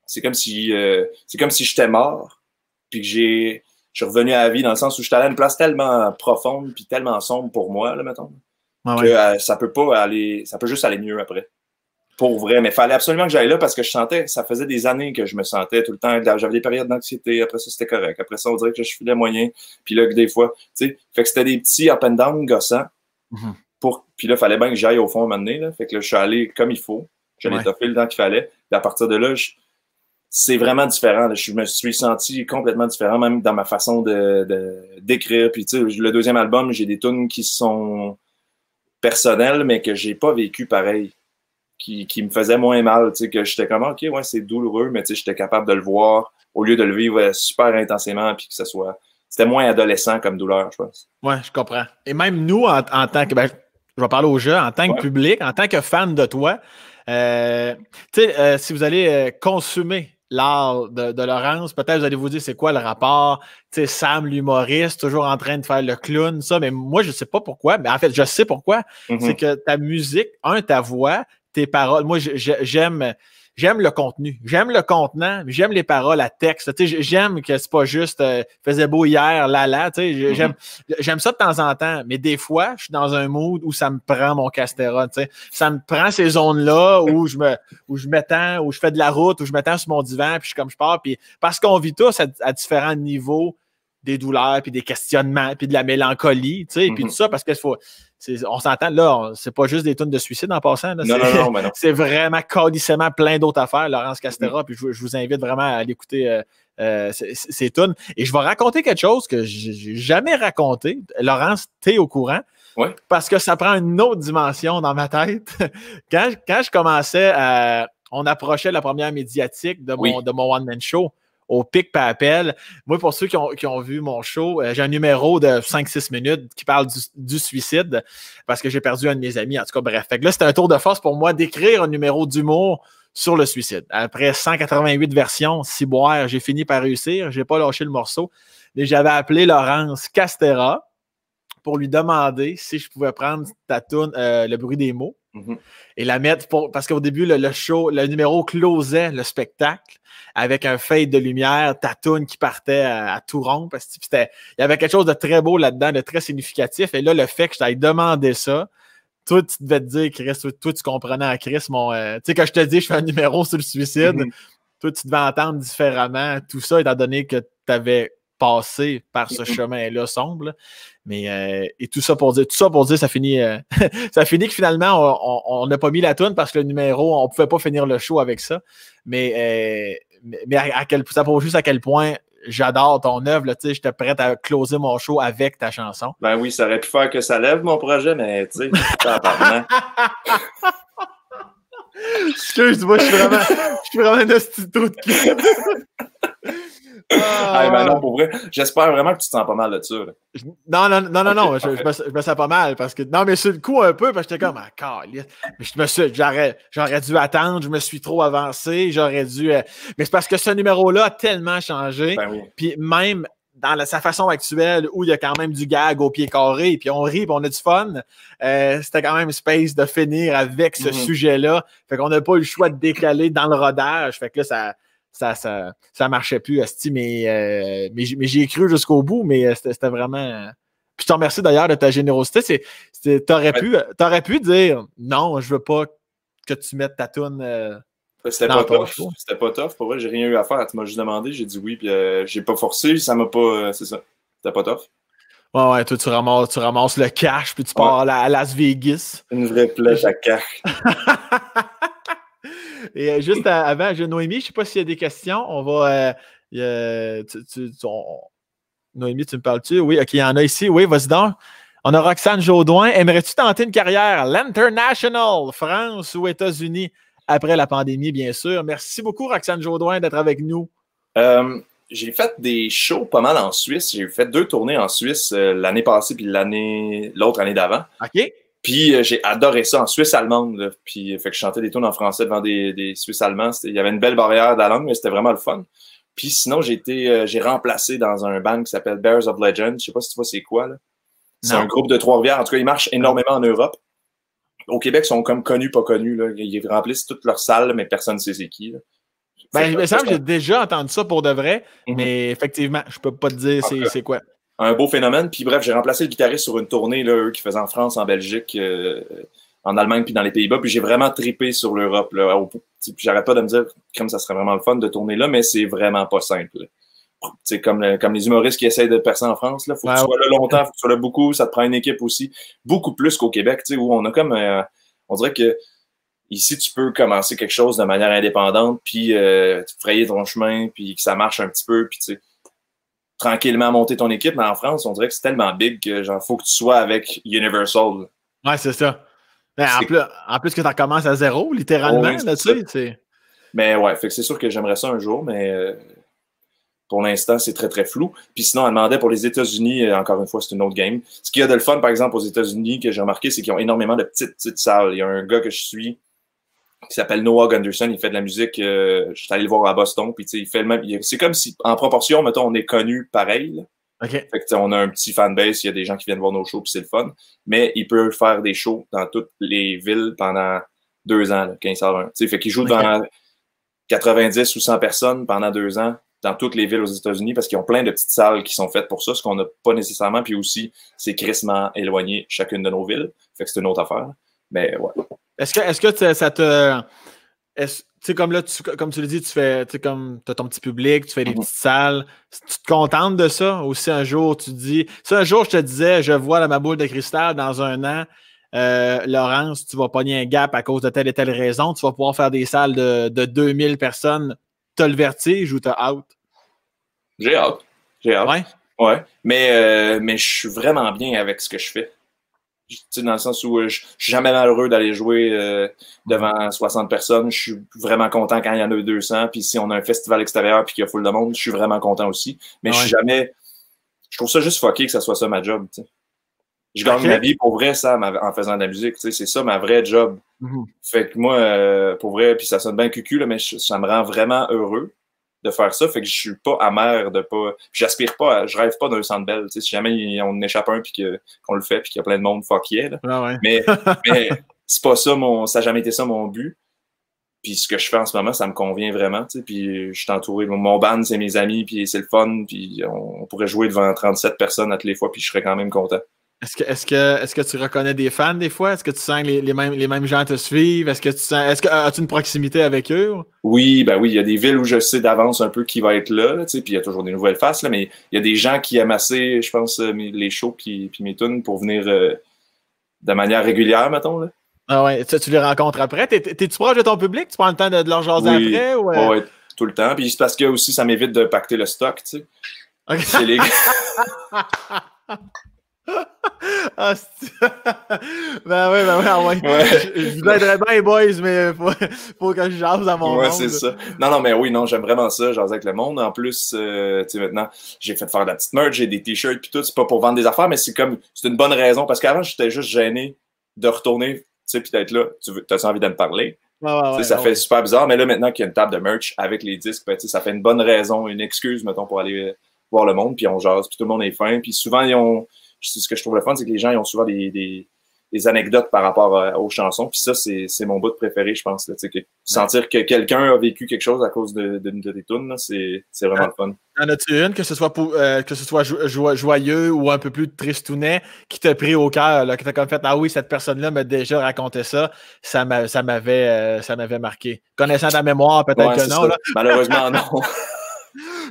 C'est comme si j'étais mort, puis que je suis revenu à la vie dans le sens où j'étais allé à une place tellement profonde puis tellement sombre pour moi, là, mettons, que ça peut juste aller mieux après. Pour vrai, mais il fallait absolument que j'aille là parce que ça faisait des années que je me sentais tout le temps, j'avais des périodes d'anxiété, après ça, c'était correct. Après ça, on dirait que je filais moyen, puis là, que des fois, tu sais, fait que c'était des petits up and down gossants, puis là, il fallait bien que j'aille au fond un moment donné, là, fait que là, je suis allé comme il faut, j'allais toffer le temps qu'il fallait, puis à partir de là, c'est vraiment différent, là. Je me suis senti complètement différent, même dans ma façon d'écrire, puis tu sais, le deuxième album, j'ai des tunes qui sont personnelles, mais que j'ai pas vécu pareil. Qui me faisait moins mal, tu sais, que j'étais comme, OK, ouais, c'est douloureux, mais tu sais, j'étais capable de le voir au lieu de le vivre super intensément, puis que c'était moins adolescent comme douleur, je pense. Ouais, je comprends. Et même nous, en tant que, je vais parler aux jeux, en tant que public, en tant que fan de toi, tu sais, si vous allez consommer l'art de Laurence, peut-être vous allez vous dire c'est quoi le rapport, tu sais, Sam l'humoriste, toujours en train de faire le clown, ça, mais moi, je sais pas pourquoi, mais en fait, je sais pourquoi, c'est que ta musique, ta voix, tes paroles. Moi, j'aime le contenu. J'aime le contenant, mais j'aime les paroles à texte. Tu sais, j'aime que c'est pas juste faisait beau hier, tu sais. J'aime ça de temps en temps, mais des fois, je suis dans un mood où ça me prend mon Castéra, tu sais. Ça me prend ces zones-là où je m'étends, où je fais de la route, où je m'étends sur mon divan, puis je pars. Puis parce qu'on vit tous à différents niveaux des douleurs, puis des questionnements, puis de la mélancolie, tu sais, puis tout ça, parce que on s'entend, là, c'est pas juste des tunes de suicide en passant. Là, non, mais non. C'est vraiment calissement plein d'autres affaires, Laurence Castéra, puis je vous invite vraiment à aller écouter ces tunes. Et je vais raconter quelque chose que j'ai jamais raconté. Laurence, t'es au courant? Oui. Parce que ça prend une autre dimension dans ma tête. Quand je commençais on approchait la première médiatique de mon one-man show, au pic par appel. Moi, pour ceux qui ont vu mon show, j'ai un numéro de 5-6 minutes qui parle du suicide parce que j'ai perdu un de mes amis. En tout cas, bref. Fait que là, c'était un tour de force pour moi d'écrire un numéro d'humour sur le suicide. Après 188 versions, ciboire, j'ai fini par réussir. J'ai pas lâché le morceau. Et j'avais appelé Laurence Castéra pour lui demander si je pouvais prendre ta toune Le bruit des mots et la mettre parce qu'au début, le numéro closait le spectacle avec un fade de lumière, ta toune qui partait à tout rond. Parce que il y avait quelque chose de très beau là-dedans, de très significatif. Et là, le fait que je t'aille demandé ça, toi, tu devais te dire, Chris, toi, tu comprenais à Chris tu sais, quand je te dis je fais un numéro sur le suicide, toi, tu devais entendre différemment tout ça, étant donné que tu avais passer par ce chemin-là sombre. Là. Mais et tout ça pour dire, ça finit, ça finit que finalement, on n'a pas mis la toune parce que le numéro, on ne pouvait pas finir le show avec ça. Mais ça prouve juste à quel point j'adore ton œuvre. J'étais prête à closer mon show avec ta chanson. Ben oui, ça aurait pu faire que ça lève mon projet, mais tu sais, apparemment. Excuse-moi, je suis vraiment un petit trou de cul. Ah, ben non, pour vrai, j'espère vraiment que tu te sens pas mal de ça. Là. Non, je me sens pas mal parce que. Non, mais sur le coup, un peu, parce que j'étais comme, j'aurais dû attendre, je me suis trop avancé, j'aurais dû. Mais c'est parce que ce numéro-là a tellement changé. Ben oui. Puis même dans sa façon actuelle, où il y a quand même du gag au pied carré, puis on rit, puis on a du fun, c'était quand même space de finir avec ce sujet-là. Fait qu'on n'a pas eu le choix de décaler dans le rodage. Fait que là, ça marchait plus, esti, mais j'y ai cru jusqu'au bout, mais c'était vraiment... Puis je te remercie d'ailleurs de ta générosité. T'aurais pu dire « Non, je veux pas que tu mettes ta toune c'était pas tough. C'était pas tough. Pour vrai, j'ai rien eu à faire. Tu m'as juste demandé, j'ai dit oui, puis j'ai pas forcé, ça m'a pas... c'est ça. C'était pas tough. Ouais, toi, tu ramasses le cash, puis tu pars à Las Vegas. Une vraie plage à cash. Et juste avant, j'ai Noémie, je ne sais pas s'il y a des questions. On va. Noémie, tu me parles-tu? Oui, OK, il y en a ici. Oui, vas-y donc. On a Roxane Jaudoin. Aimerais-tu tenter une carrière à l'International, France ou États-Unis, après la pandémie, bien sûr? Merci beaucoup, Roxane Jaudoin, d'être avec nous. J'ai fait des shows pas mal en Suisse. J'ai fait 2 tournées en Suisse l'année passée puis l'autre année d'avant. OK. Puis j'ai adoré ça en Suisse allemande. Là. Puis fait que je chantais des tunes en français devant des Suisses allemands. Il y avait une belle barrière de la langue, mais c'était vraiment le fun. Puis sinon, j'ai remplacé dans un band qui s'appelle Bears of Legend. Je sais pas si tu vois c'est quoi. C'est un groupe de Trois-Rivières. En tout cas, ils marchent énormément en Europe. Au Québec, ils sont comme connus, pas connus. Là. Ils remplissent toutes leurs salles, mais personne ne sait c'est qui. Là. Ben, il me semble que j'ai déjà entendu ça pour de vrai, mais effectivement, je peux pas te dire c'est quoi. Un beau phénomène. Puis bref, j'ai remplacé le guitariste sur une tournée, là, eux qui faisaient en France, en Belgique, en Allemagne, puis dans les Pays-Bas. Puis j'ai vraiment trippé sur l'Europe. Puis j'arrête pas de me dire comme ça serait vraiment le fun de tourner là, mais c'est vraiment pas simple. Comme les humoristes qui essayent de percer en France, il faut que tu sois là longtemps, faut que tu sois là beaucoup, ça te prend une équipe aussi. Beaucoup plus qu'au Québec, où on a comme on dirait que ici, tu peux commencer quelque chose de manière indépendante, puis frayer ton chemin, puis que ça marche un petit peu, puis tranquillement monter ton équipe. Mais en France, on dirait que c'est tellement big que genre faut que tu sois avec Universal. Ouais, c'est ça. Mais en plus que tu recommences à zéro, littéralement, là-dessus. Mais ouais, fait que c'est sûr que j'aimerais ça un jour, mais pour l'instant, c'est très, très flou. Puis sinon, elle demandait pour les États-Unis, encore une fois, c'est une autre game. Ce qu'il y a de le fun, par exemple, aux États-Unis, que j'ai remarqué, c'est qu'ils ont énormément de petites salles. Il y a un gars que je suis qui s'appelle Noah Gunderson, il fait de la musique, je suis allé le voir à Boston, puis il fait le même. C'est comme si, en proportion, mettons, on est connu pareil. Là. Okay. Fait que, on a un petit fanbase, il y a des gens qui viennent voir nos shows, puis c'est le fun. Mais il peut faire des shows dans toutes les villes pendant 2 ans, là, quand il sort un. Fait qu'il joue devant 90 ou 100 personnes pendant 2 ans dans toutes les villes aux États-Unis parce qu'ils ont plein de petites salles qui sont faites pour ça, ce qu'on n'a pas nécessairement. Puis aussi, c'est crissement éloigné chacune de nos villes. Fait que c'est une autre affaire. Mais ouais. Est-ce que ça te... Tu sais, comme là, comme tu le dis, tu as ton petit public, tu fais des petites salles. Tu te contentes de ça? Aussi, un jour, tu te dis... Si un jour, je te disais, je vois ma boule de cristal dans 1 an, Laurence, tu vas pogner un gap à cause de telle et telle raison, tu vas pouvoir faire des salles de 2000 personnes. T'as le vertige ou t'as hâte? J'ai hâte. Ouais? Ouais. Mais je suis vraiment bien avec ce que je fais. Dans le sens où je suis jamais malheureux d'aller jouer devant 60 personnes. Je suis vraiment content quand il y en a 200. Puis si on a un festival extérieur puis qu'il y a full de monde, je suis vraiment content aussi. Mais je suis jamais... Je trouve ça juste fucké que ça soit ça ma job. T'sais. Je gagne ma vie pour vrai, ça, en faisant de la musique. C'est ça ma vraie job. Fait que moi, pour vrai, puis ça sonne bien cucu, là, mais ça me rend vraiment heureux de faire ça. Fait que je suis pas amer de pas... J'aspire pas, je rêve pas d'un Centre Bell. Si jamais on échappe un puis qu'on le fait puis qu'il y a plein de monde fuck yeah, là. Mais c'est pas ça, ça n'a jamais été ça mon but. Puis ce que je fais en ce moment, ça me convient vraiment. Puis je suis entouré. Mon band, c'est mes amis, puis c'est le fun. Puis on pourrait jouer devant 37 personnes à toutes les fois, puis je serais quand même content. Est-ce que tu reconnais des fans des fois? Est-ce que tu sens que les mêmes gens te suivent? Est-ce que as-tu une proximité avec eux? Oui, ben oui, il y a des villes où je sais d'avance un peu qui va être là, tu sais, puis il y a toujours des nouvelles faces, là, mais il y a des gens qui aiment assez, je pense, les shows puis mes tunes pour venir de manière régulière, mettons, là. Ah ouais, tu les rencontres après? T'es-tu proche de ton public? Tu prends le temps de leur jaser Oui, après? Ou, ouais, tout le temps. Puis c'est parce que aussi, ça m'évite de pacter le stock, tu sais. Okay. C'est les Ah, ben oui, ah ouais. Je vous aiderais bien, boys, mais faut que je jase à mon monde. Ouais, c'est ça. Non, mais oui, non, j'aime vraiment ça, jaser avec le monde. En plus, tu sais, maintenant, j'ai fait faire de la petite merch, j'ai des t-shirts puis tout. C'est pas pour vendre des affaires, mais c'est une bonne raison. Parce qu'avant, j'étais juste gêné de retourner, tu sais, puis d'être là. T'as envie de me parler? Ça fait super bizarre, mais là, maintenant qu'il y a une table de merch avec les disques, ben, ça fait une bonne raison, une excuse, mettons, pour aller voir le monde, puis on jase, puis tout le monde est fin. Puis souvent, ce que je trouve le fun, c'est que les gens ils ont souvent des anecdotes par rapport aux chansons. Puis ça, c'est mon bout préféré, je pense. Là, sentir que quelqu'un a vécu quelque chose à cause de des tunes, c'est vraiment le fun. En as-tu une, que ce soit joyeux ou un peu plus tristounet, qui t'a pris au cœur, que t'as comme fait, ah oui, cette personne-là m'a déjà raconté ça, ça m'avait marqué. Connaissant ta mémoire, peut-être que non. Là. Malheureusement, non.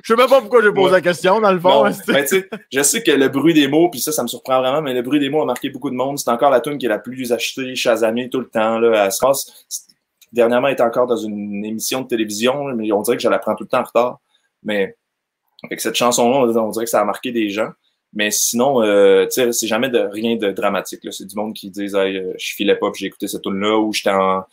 Je sais même pas pourquoi j'ai posé la question, dans le fond. Ben, je sais que le bruit des mots, puis ça me surprend vraiment, mais le bruit des mots a marqué beaucoup de monde. C'est encore la tune qui est la plus achetée, chasamée tout le temps. Là. Elle se passe. Dernièrement, elle était encore dans une émission de télévision, mais on dirait que je la prends tout le temps en retard. Mais avec cette chanson-là, on dirait que ça a marqué des gens. Mais sinon, c'est jamais rien de dramatique. Là. C'est du monde qui disent hey, je filais pas, puis j'ai écouté cette tune-là, ou j'étais en.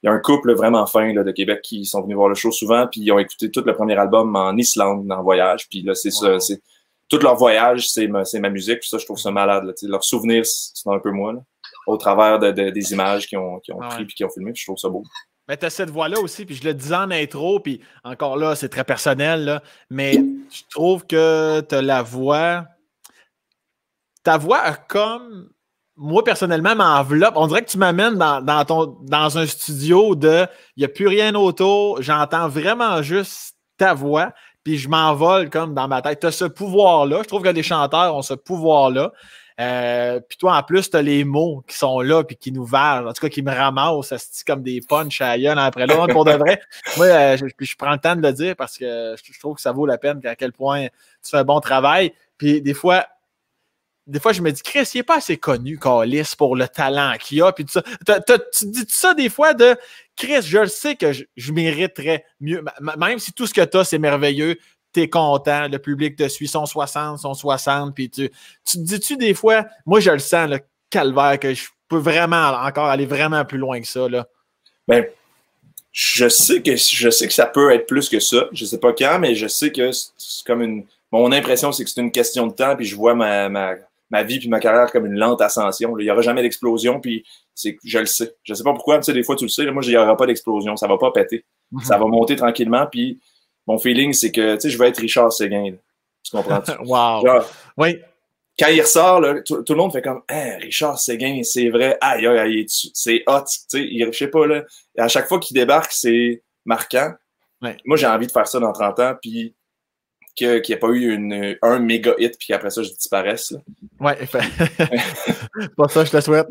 Il y a un couple vraiment fin là, de Québec qui sont venus voir le show souvent, puis ils ont écouté tout le premier album en Islande, en voyage. Puis là, c'est ça. Tout leur voyage, c'est ma musique. Puis ça, je trouve ça malade. Là, leurs souvenirs, c'est un peu moi, là, au travers des images qu'ils ont pris puis qu'ils ont filmé. Puis je trouve ça beau. Mais tu as cette voix-là aussi, puis je le disais en intro, puis encore là, c'est très personnel, là, mais je trouve que tu as la voix. Ta voix a comme. Moi, personnellement, m'enveloppe. On dirait que tu m'amènes dans un studio de il n'y a plus rien autour, j'entends vraiment juste ta voix, puis je m'envole comme dans ma tête. Tu as ce pouvoir-là. Je trouve que les chanteurs ont ce pouvoir-là. Puis toi, en plus, tu as les mots qui sont là puis qui nous valent, en tout cas qui me ramassent, ça se dit comme des punch à gueule après l'autre. Pour de vrai, moi, je prends le temps de le dire parce que je trouve que ça vaut la peine, à quel point tu fais un bon travail. Puis des fois, je me dis, Chris, il n'est pas assez connu, Callis, pour le talent qu'il a. Puis tout ça. Tu dis ça des fois de Chris, je le sais que je mériterais mieux. Même si tout ce que tu as, c'est merveilleux, tu es content, le public te suit, sont 60, puis tu te dis-tu des fois, moi je le sens, le calvaire, que je peux vraiment encore aller vraiment plus loin que ça. Là. Ben, je sais que ça peut être plus que ça. Je sais pas quand, mais je sais que c'est comme mon impression, c'est que c'est une question de temps, puis je vois ma vie puis ma carrière comme une lente ascension. Là. Il n'y aura jamais d'explosion, puis je le sais. Je sais pas pourquoi, des fois tu le sais, là, moi, il n'y aura pas d'explosion, ça va pas péter. Ça va monter tranquillement, puis mon feeling, c'est que, je veux être Richard Séguin. Là. Tu comprends-tu? Wow! Genre, oui. Quand il ressort, là, tout le monde fait comme hey, Richard Séguin, c'est vrai, aïe, c'est hot. Je sais pas, là. Et à chaque fois qu'il débarque, c'est marquant. Ouais. Moi, j'ai envie de faire ça dans 30 ans, puis qu'il n'y ait pas eu un méga hit, puis qu'après ça, je disparaisse. Là. Ouais, c'est pas ça, je te souhaite.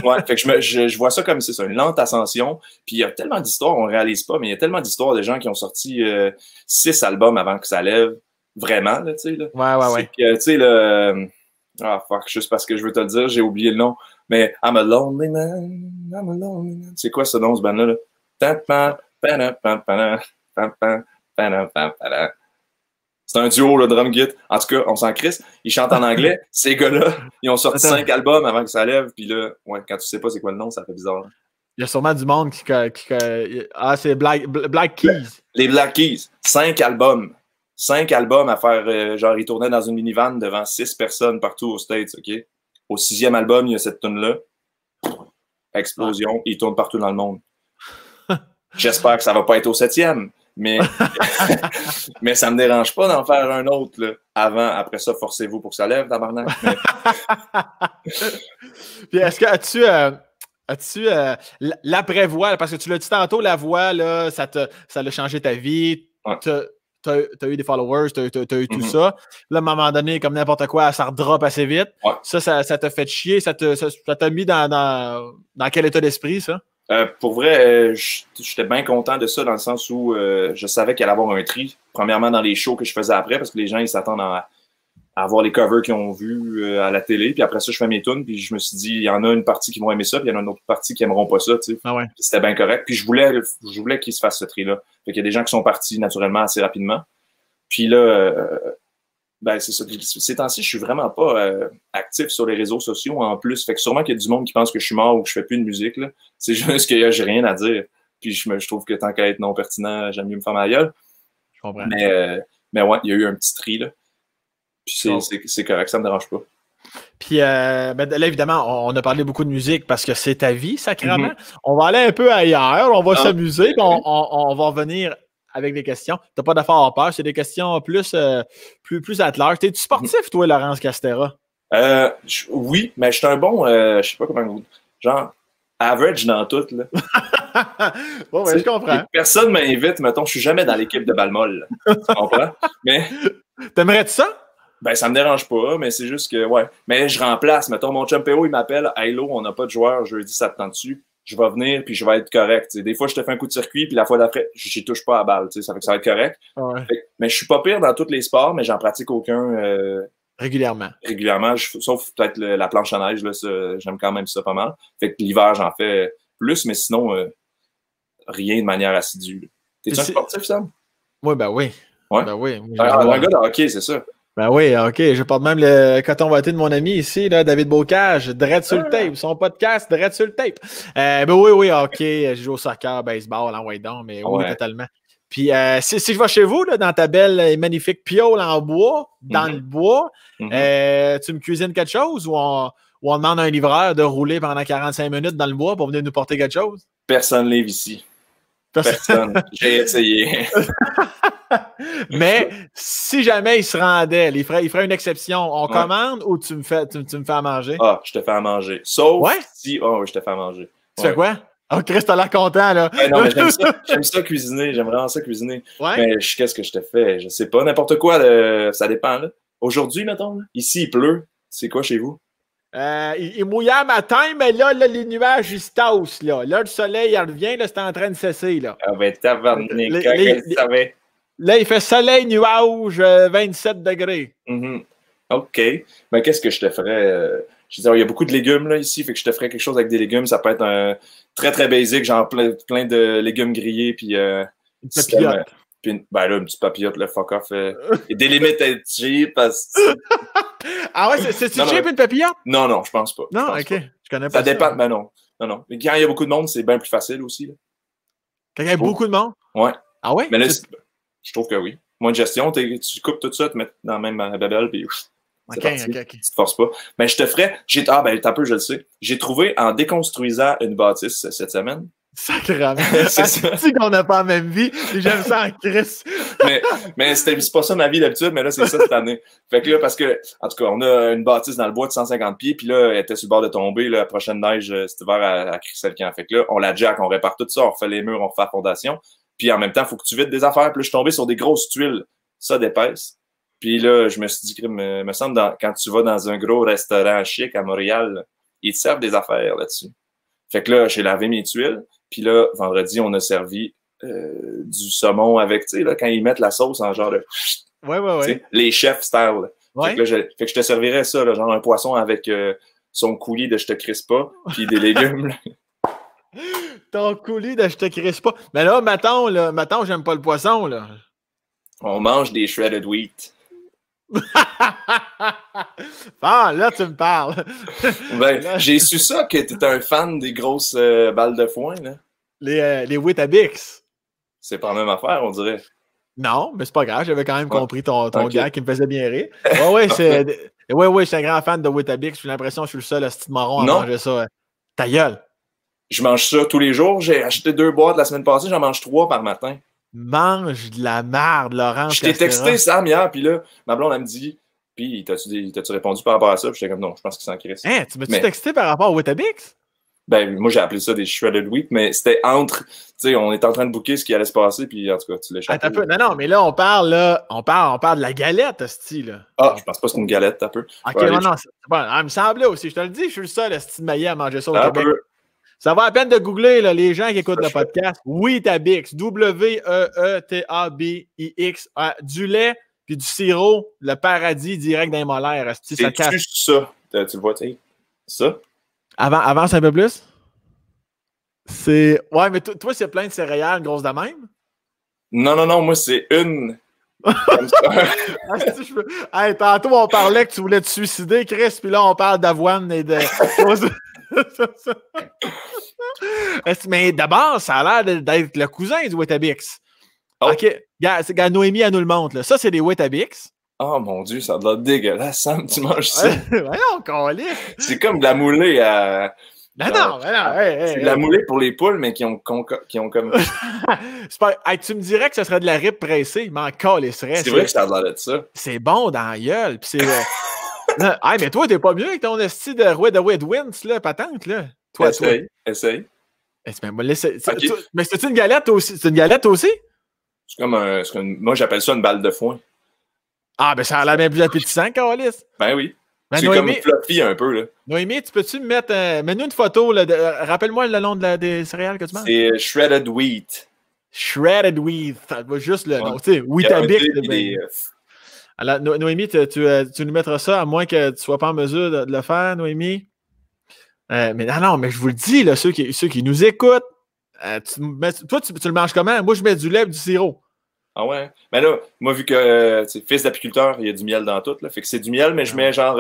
Ouais, fait que je vois ça comme c'est ça, une lente ascension. Puis il y a tellement d'histoires, on réalise pas, mais il y a tellement d'histoires de gens qui ont sorti 6 albums avant que ça lève. Vraiment, là, tu sais. Là. Ouais. C'est que, tu sais, le. Ah, fuck, juste parce que je veux te le dire, j'ai oublié le nom. Mais I'm a lonely man, I'm a lonely man. C'est quoi ce nom, ce band-là? C'est un duo, le drum kit. En tout cas, on s'en crisse. Ils chantent en anglais. Ces gars-là, ils ont sorti 5 albums avant que ça lève. Puis là, ouais, quand tu sais pas c'est quoi le nom, ça fait bizarre. Il y a sûrement du monde qui ah, c'est Black Keys. Les Black Keys. 5 albums. 5 albums à faire, genre, ils tournaient dans une minivan devant 6 personnes partout aux States, OK? Au 6e album, il y a cette tune-là. Explosion. Ils tournent partout dans le monde. J'espère que ça va pas être au 7e. Mais ça me dérange pas d'en faire un autre là, avant. Après ça, forcez-vous pour que ça lève, tabarnak. Puis est-ce que as-tu l'après-voix, parce que tu l'as dit tantôt, la voix, là, ça l'a changé ta vie. Ouais. t'as eu des followers, t'as eu tout ça. Là, à un moment donné, comme n'importe quoi, ça redrop assez vite. Ouais. Ça t'a fait chier, ça t'a mis dans quel état d'esprit, ça? Pour vrai, j'étais bien content de ça dans le sens où je savais qu'il allait y avoir un tri. Premièrement, dans les shows que je faisais après, parce que les gens, ils s'attendent à avoir les covers qu'ils ont vus à la télé. Puis après ça, je fais mes tunes. Puis je me suis dit, il y en a une partie qui vont aimer ça, puis il y en a une autre partie qui aimeront pas ça. Tu sais. Ah ouais. C'était bien correct. Puis je voulais qu'ils se fassent ce tri-là. Fait qu'il y a des gens qui sont partis naturellement assez rapidement. Puis là, ben c'est ça. Ces temps-ci, je suis vraiment pas actif sur les réseaux sociaux en plus. Fait que sûrement qu'il y a du monde qui pense que je suis mort ou que je fais plus de musique. Là. C'est juste que j'ai rien à dire. Puis je trouve que tant qu'à être non pertinent, j'aime mieux me faire ma gueule. Je comprends. Mais ouais, il y a eu un petit tri, là. Puis c'est correct, ça me dérange pas. Puis ben là, évidemment, on a parlé beaucoup de musique parce que c'est ta vie, sacrément. On va aller un peu ailleurs, on va s'amuser, puis on va revenir avec des questions. T'as pas d'affaires à peur, c'est des questions plus at large. T'es-tu sportif, toi, Laurence Castera? Oui, mais je suis un bon, je sais pas comment, genre, average dans tout, là. Bon, ouais, je comprends. Personne m'invite, mettons, je suis jamais dans l'équipe de Balmol, tu comprends? Mais... T'aimerais-tu ça? Ben, ça me dérange pas, mais c'est juste que, ouais. Mais je remplace, mettons, mon chum PO, il m'appelle, « Hello, on n'a pas de joueur, jeudi, ça te tente dessus? » Je vais venir, puis je vais être correct. T'sais. Des fois, je te fais un coup de circuit, puis la fois d'après, je n'y touche pas à balle. Ça fait que ça va être correct. Ouais. Mais je suis pas pire dans tous les sports, mais j'en pratique aucun régulièrement. Sauf peut-être la planche à neige. Là, j'aime quand même ça pas mal. Fait que l'hiver, j'en fais plus, mais sinon, rien de manière assidue. T'es-tu un sportif, Sam? Oui, ben oui. Ouais? Ben oui. Un gars de hockey, c'est ça. Ben oui, OK. Je porte même le coton watté de mon ami ici, là, David Bocage, Dread sur le tape. Son podcast, Dread sur le tape. Ben oui, OK. Je joue au soccer, baseball, en donc, mais oui, totalement. Puis si je vais chez vous, là, dans ta belle et magnifique piole en bois, dans le bois, tu me cuisines quelque chose ou on demande à un livreur de rouler pendant 45 minutes dans le bois pour venir nous porter quelque chose? Personne ne livre ici. Personne. J'ai essayé. Mais si jamais il se rendait, il ferait une exception. On commande ou tu me fais à manger? Ah, je te fais à manger. Sauf si... oui, je te fais à manger. Tu fais quoi? Oh, Chris, t'as l'air content, là. Non, mais j'aime ça cuisiner. J'aime vraiment ça cuisiner. Ouais? Mais qu'est-ce que je te fais? Je sais pas. N'importe quoi, ça dépend, là. Aujourd'hui, mettons, là, ici, il pleut. C'est quoi chez vous? Il mouillait à matin, mais là, les nuages, ils se tassent, là. Là, le soleil, il revient, là, c'est en train de cesser, là. Ah ben, tabarnak, qu'elle savait. Là, il fait soleil, nuage, 27 degrés. OK. Mais qu'est-ce que je te ferais? Je veux dire, il y a beaucoup de légumes là, ici, fait que je te ferais quelque chose avec des légumes. Ça peut être un très, très basique, genre plein de légumes grillés, puis... une papillote. Puis ben là, une petite papillote, le fuck off. Et des limites à être cheap, parce que... Ah ouais, c'est cheap une papillote? Non, je pense pas. Non, OK. Je connais pas ça. Ça dépend, ben non. Non. Mais quand il y a beaucoup de monde, c'est bien plus facile aussi. Là. Quand il y a beaucoup de monde? Ouais. Ah ouais? Mais là, je trouve que oui. Moins de gestion, tu coupes tout ça, tu mets dans la même babelle, puis OK. Tu te forces pas. Mais je te ferais... t'as peu, je le sais. J'ai trouvé, en déconstruisant une bâtisse cette semaine... Sacrément. C'est qu'on n'a pas la même vie. J'aime ça en crise. mais c'est pas ça ma vie d'habitude, mais là, c'est ça cette année. Fait que là, parce que, en tout cas, on a une bâtisse dans le bois de 150 pieds, puis là, elle était sur le bord de tomber. Là, la prochaine neige, cet hiver, à Crisselcan. Fait que là, on la jack, on répare tout ça, on refait les murs, on refait la fondation. Puis en même temps, il faut que tu vides des affaires. Puis là, je suis tombé sur des grosses tuiles, ça d'épaisse. Puis là, je me suis dit, me semble, quand tu vas dans un gros restaurant chic à Montréal, ils te servent des affaires là-dessus. Fait que là, j'ai lavé mes tuiles. Puis là, vendredi, on a servi du saumon avec, tu sais, là, quand ils mettent la sauce en genre de... Ouais. Les chefs style. Ouais. Fait que je te servirais ça, là, genre un poisson avec son coulis de je te crisse pas, puis des légumes. Ton coulis de je te crisse pas. Mais là, mettons, j'aime pas le poisson, là. On mange des shredded wheat. Ah, là, tu me parles. Ben, j'ai su ça que tu es un fan des grosses balles de foin, là. Les Weetabix. C'est pas la même affaire, on dirait. Non, mais c'est pas grave. J'avais quand même compris ton gars qui me faisait bien rire. Ouais, je suis un grand fan de Weetabix. J'ai l'impression que je suis le seul petit marron à manger ça. Ta gueule. Je mange ça tous les jours. J'ai acheté 2 boîtes la semaine passée. J'en mange 3 par matin. Mange de la merde, Laurence. Je t'ai texté Sam hier, puis là, ma blonde, elle me dit, puis t'as-tu répondu par rapport à ça? Puis j'étais comme, non, je pense qu'il s'en crisse. Hein, tu m'as-tu texté par rapport au Weetabix? Ben, moi, j'ai appelé ça des shredded wheat, mais c'était entre, tu sais, on est en train de booker ce qui allait se passer, puis en tout cas, tu l'échappes. Non, mais là, on parle de la galette, hostie, là. Ah, je pense pas que c'est une galette, t'as peu. OK, non, c'est bon. Ah, il me semblait aussi, je te le dis, je suis le seul, esti de maillet à manger ça au Québec. Peu. Ça va à peine de googler, là, les gens qui écoutent le podcast. Weetabix, W-E-E-T-A-B-I-X, du lait puis du sirop, le paradis direct dans les molaires, esti, ça casse. C'est ça, tu le vois, tu sais, ça? Avance un peu plus. C'est. Ouais, mais toi, c'est plein de céréales grosses de même? Non, moi, c'est une. Hey, tantôt, on parlait que tu voulais te suicider, Chris, puis là, on parle d'avoine et de choses. Mais d'abord, ça a l'air d'être le cousin du Weetabix. Oh. OK. Regarde, Noémie, elle nous le montre. Là. Ça, c'est des Weetabix. Oh mon Dieu, ça a l'air dégueulasse, Sam, tu manges ça. Voyons, câlisse. C'est comme de la moulée à. Non. C'est de la moulée pour les poules, mais qui ont comme. Tu me dirais que ce serait de la rip pressée, mais en câlisserait. C'est vrai que ça a l'air de ça. C'est bon dans la gueule. Puis c'est. Hey, mais toi, t'es pas mieux avec ton esti de Red Wins, là, patente, là. Toi, Essaye. Mais c'est une galette aussi? C'est une galette aussi? C'est comme moi, j'appelle ça une balle de foin. Ah, ben ça a l'air bien plus appétissant, Carlis. Ben oui. Ben, c'est Noémie, comme fluffy un peu, là. Noémie, tu peux-tu me mettre... mets-nous une photo, là, rappelle-moi le nom des céréales que tu manges. C'est Shredded Wheat. Shredded Wheat. Juste le nom, tu sais, Weetabix. Alors, Noémie, tu nous mettras ça, à moins que tu ne sois pas en mesure de le faire, Noémie. Mais non, mais je vous le dis, là, ceux qui nous écoutent, toi, tu le manges comment? Moi, je mets du lait et du sirop. Ah ouais? Mais là, moi, vu que fils d'apiculteur, il y a du miel dans tout, là. Fait que c'est du miel, mais je mets genre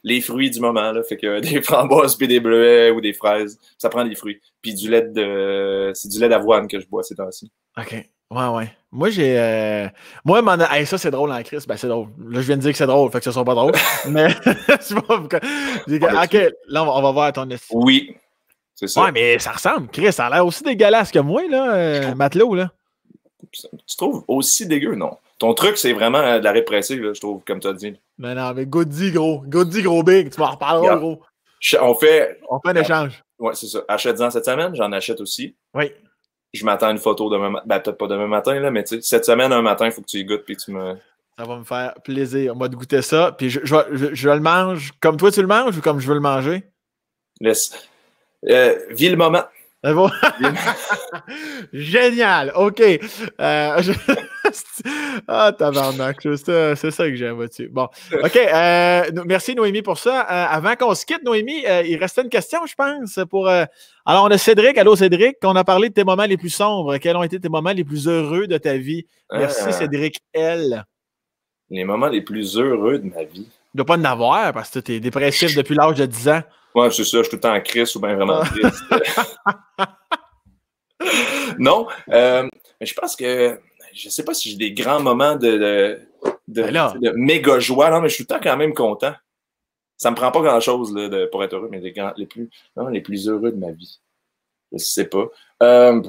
les fruits du moment, là. Fait que des framboises puis des bleuets ou des fraises. Ça prend des fruits. Puis du lait c'est du lait d'avoine que je bois ces temps-ci. OK. Ouais. Moi, j'ai. Hey, ça, c'est drôle en crise. Ben, c'est drôle. Là, je viens de dire que c'est drôle, fait que ce sera pas drôle. Mais. OK, là, on va voir ton estime. Oui. C'est ça. Ouais, mais ça ressemble. Chris, ça a l'air aussi dégueulasse que moi, là, matelot, là. Tu trouves aussi dégueu, non? Ton truc, c'est vraiment de la répressive, là, je trouve, comme tu as dit. Mais non, mais Goody, gros big. Tu m'en reparleras, gros. On fait un échange. Ouais, c'est ça. Achète-en cette semaine, j'en achète aussi. Oui. Je m'attends à une photo demain matin. Ben, peut-être pas demain matin, là, mais tu sais, cette semaine, un matin, il faut que tu y goûtes puis tu me. Ça va me faire plaisir, moi, de goûter ça. Puis je le mange comme toi, tu le manges ou comme je veux le manger? Vis le moment. Bon. Génial, OK. Tabarnak, c'est ça que j'aime là-dessus. Bon, OK. Merci, Noémie, pour ça. Avant qu'on se quitte, Noémie, il restait une question, je pense. Alors, on a Cédric. Allô, Cédric. On a parlé de tes moments les plus sombres. Quels ont été tes moments les plus heureux de ta vie? Merci, Cédric L. Les moments les plus heureux de ma vie. Il ne doit pas en avoir parce que tu es dépressif depuis l'âge de 10 ans. Ouais, c'est ça. Je suis tout le temps en crise ou bien vraiment triste. Non, mais je pense que je sais pas si j'ai des grands moments de méga joie, non, mais je suis tout le temps quand même content. Ça me prend pas grand-chose là, pour être heureux, mais les plus heureux de ma vie. Je sais pas. Par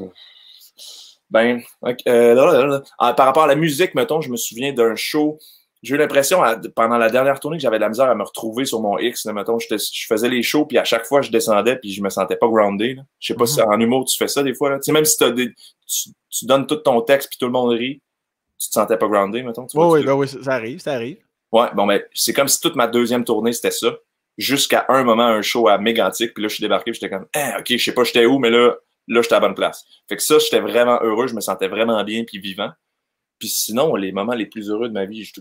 rapport à la musique, mettons, je me souviens d'un show. J'ai eu l'impression, pendant la dernière tournée, que j'avais de la misère à me retrouver sur mon X. Là, mettons, je faisais les shows, puis à chaque fois, je descendais, puis je me sentais pas groundé. Là. Je sais pas si en humour, tu fais ça des fois. Là. Tu sais, même si tu donnes tout ton texte, puis tout le monde rit, tu te sentais pas groundé, mettons. Oui, ça arrive. Ouais, bon, ben, c'est comme si toute ma deuxième tournée, c'était ça. Jusqu'à un moment, un show à Mégantic, puis là, je suis débarqué, puis j'étais comme, OK, je sais pas j'étais où, mais là, j'étais à la bonne place. Fait que ça, j'étais vraiment heureux, je me sentais vraiment bien, puis vivant. Puis sinon, les moments les plus heureux de ma vie,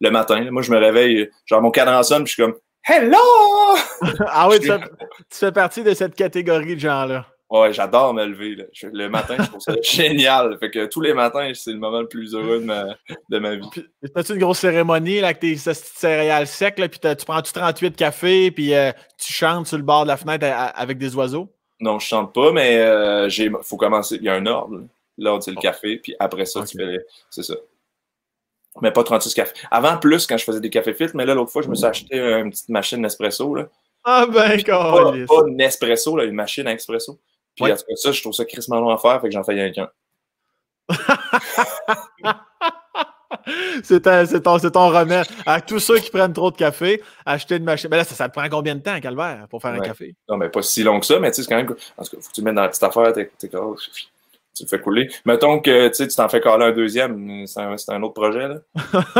le matin, là, moi, je me réveille, genre mon cadran sonne, puis je suis comme Hello! Ah oui, tu fais partie de cette catégorie de gens-là. Ouais, j'adore me lever. Là. Le matin, je trouve ça génial. Fait que tous les matins, c'est le moment le plus heureux de ma vie. Fais-tu une grosse cérémonie là, avec tes céréales secs, là, puis tu prends 38 cafés, puis tu chantes sur le bord de la fenêtre avec des oiseaux? Non, je chante pas, mais faut commencer. Il y a un ordre. L'ordre, c'est le café, puis après ça, tu fais. C'est ça. Mais pas 36 cafés. Avant, plus, quand je faisais des cafés filtres, mais là, l'autre fois, je me suis acheté une petite machine Nespresso. Là. Ah ben, pas Nespresso, là, une machine à expresso. Puis, en tout cas, ça, je trouve ça crissement long à faire, fait que j'en fais rien qu'un. C'est ton remède. À tous ceux qui prennent trop de café, acheter une machine. Mais là, ça te prend combien de temps, Calvaire, pour faire un café? Non, mais pas si long que ça, mais tu sais, c'est quand même. En tout cas, faut que tu le mettes dans la petite affaire, tu le fais couler. Mettons que tu t'en fais caler un deuxième, c'est un autre projet, là.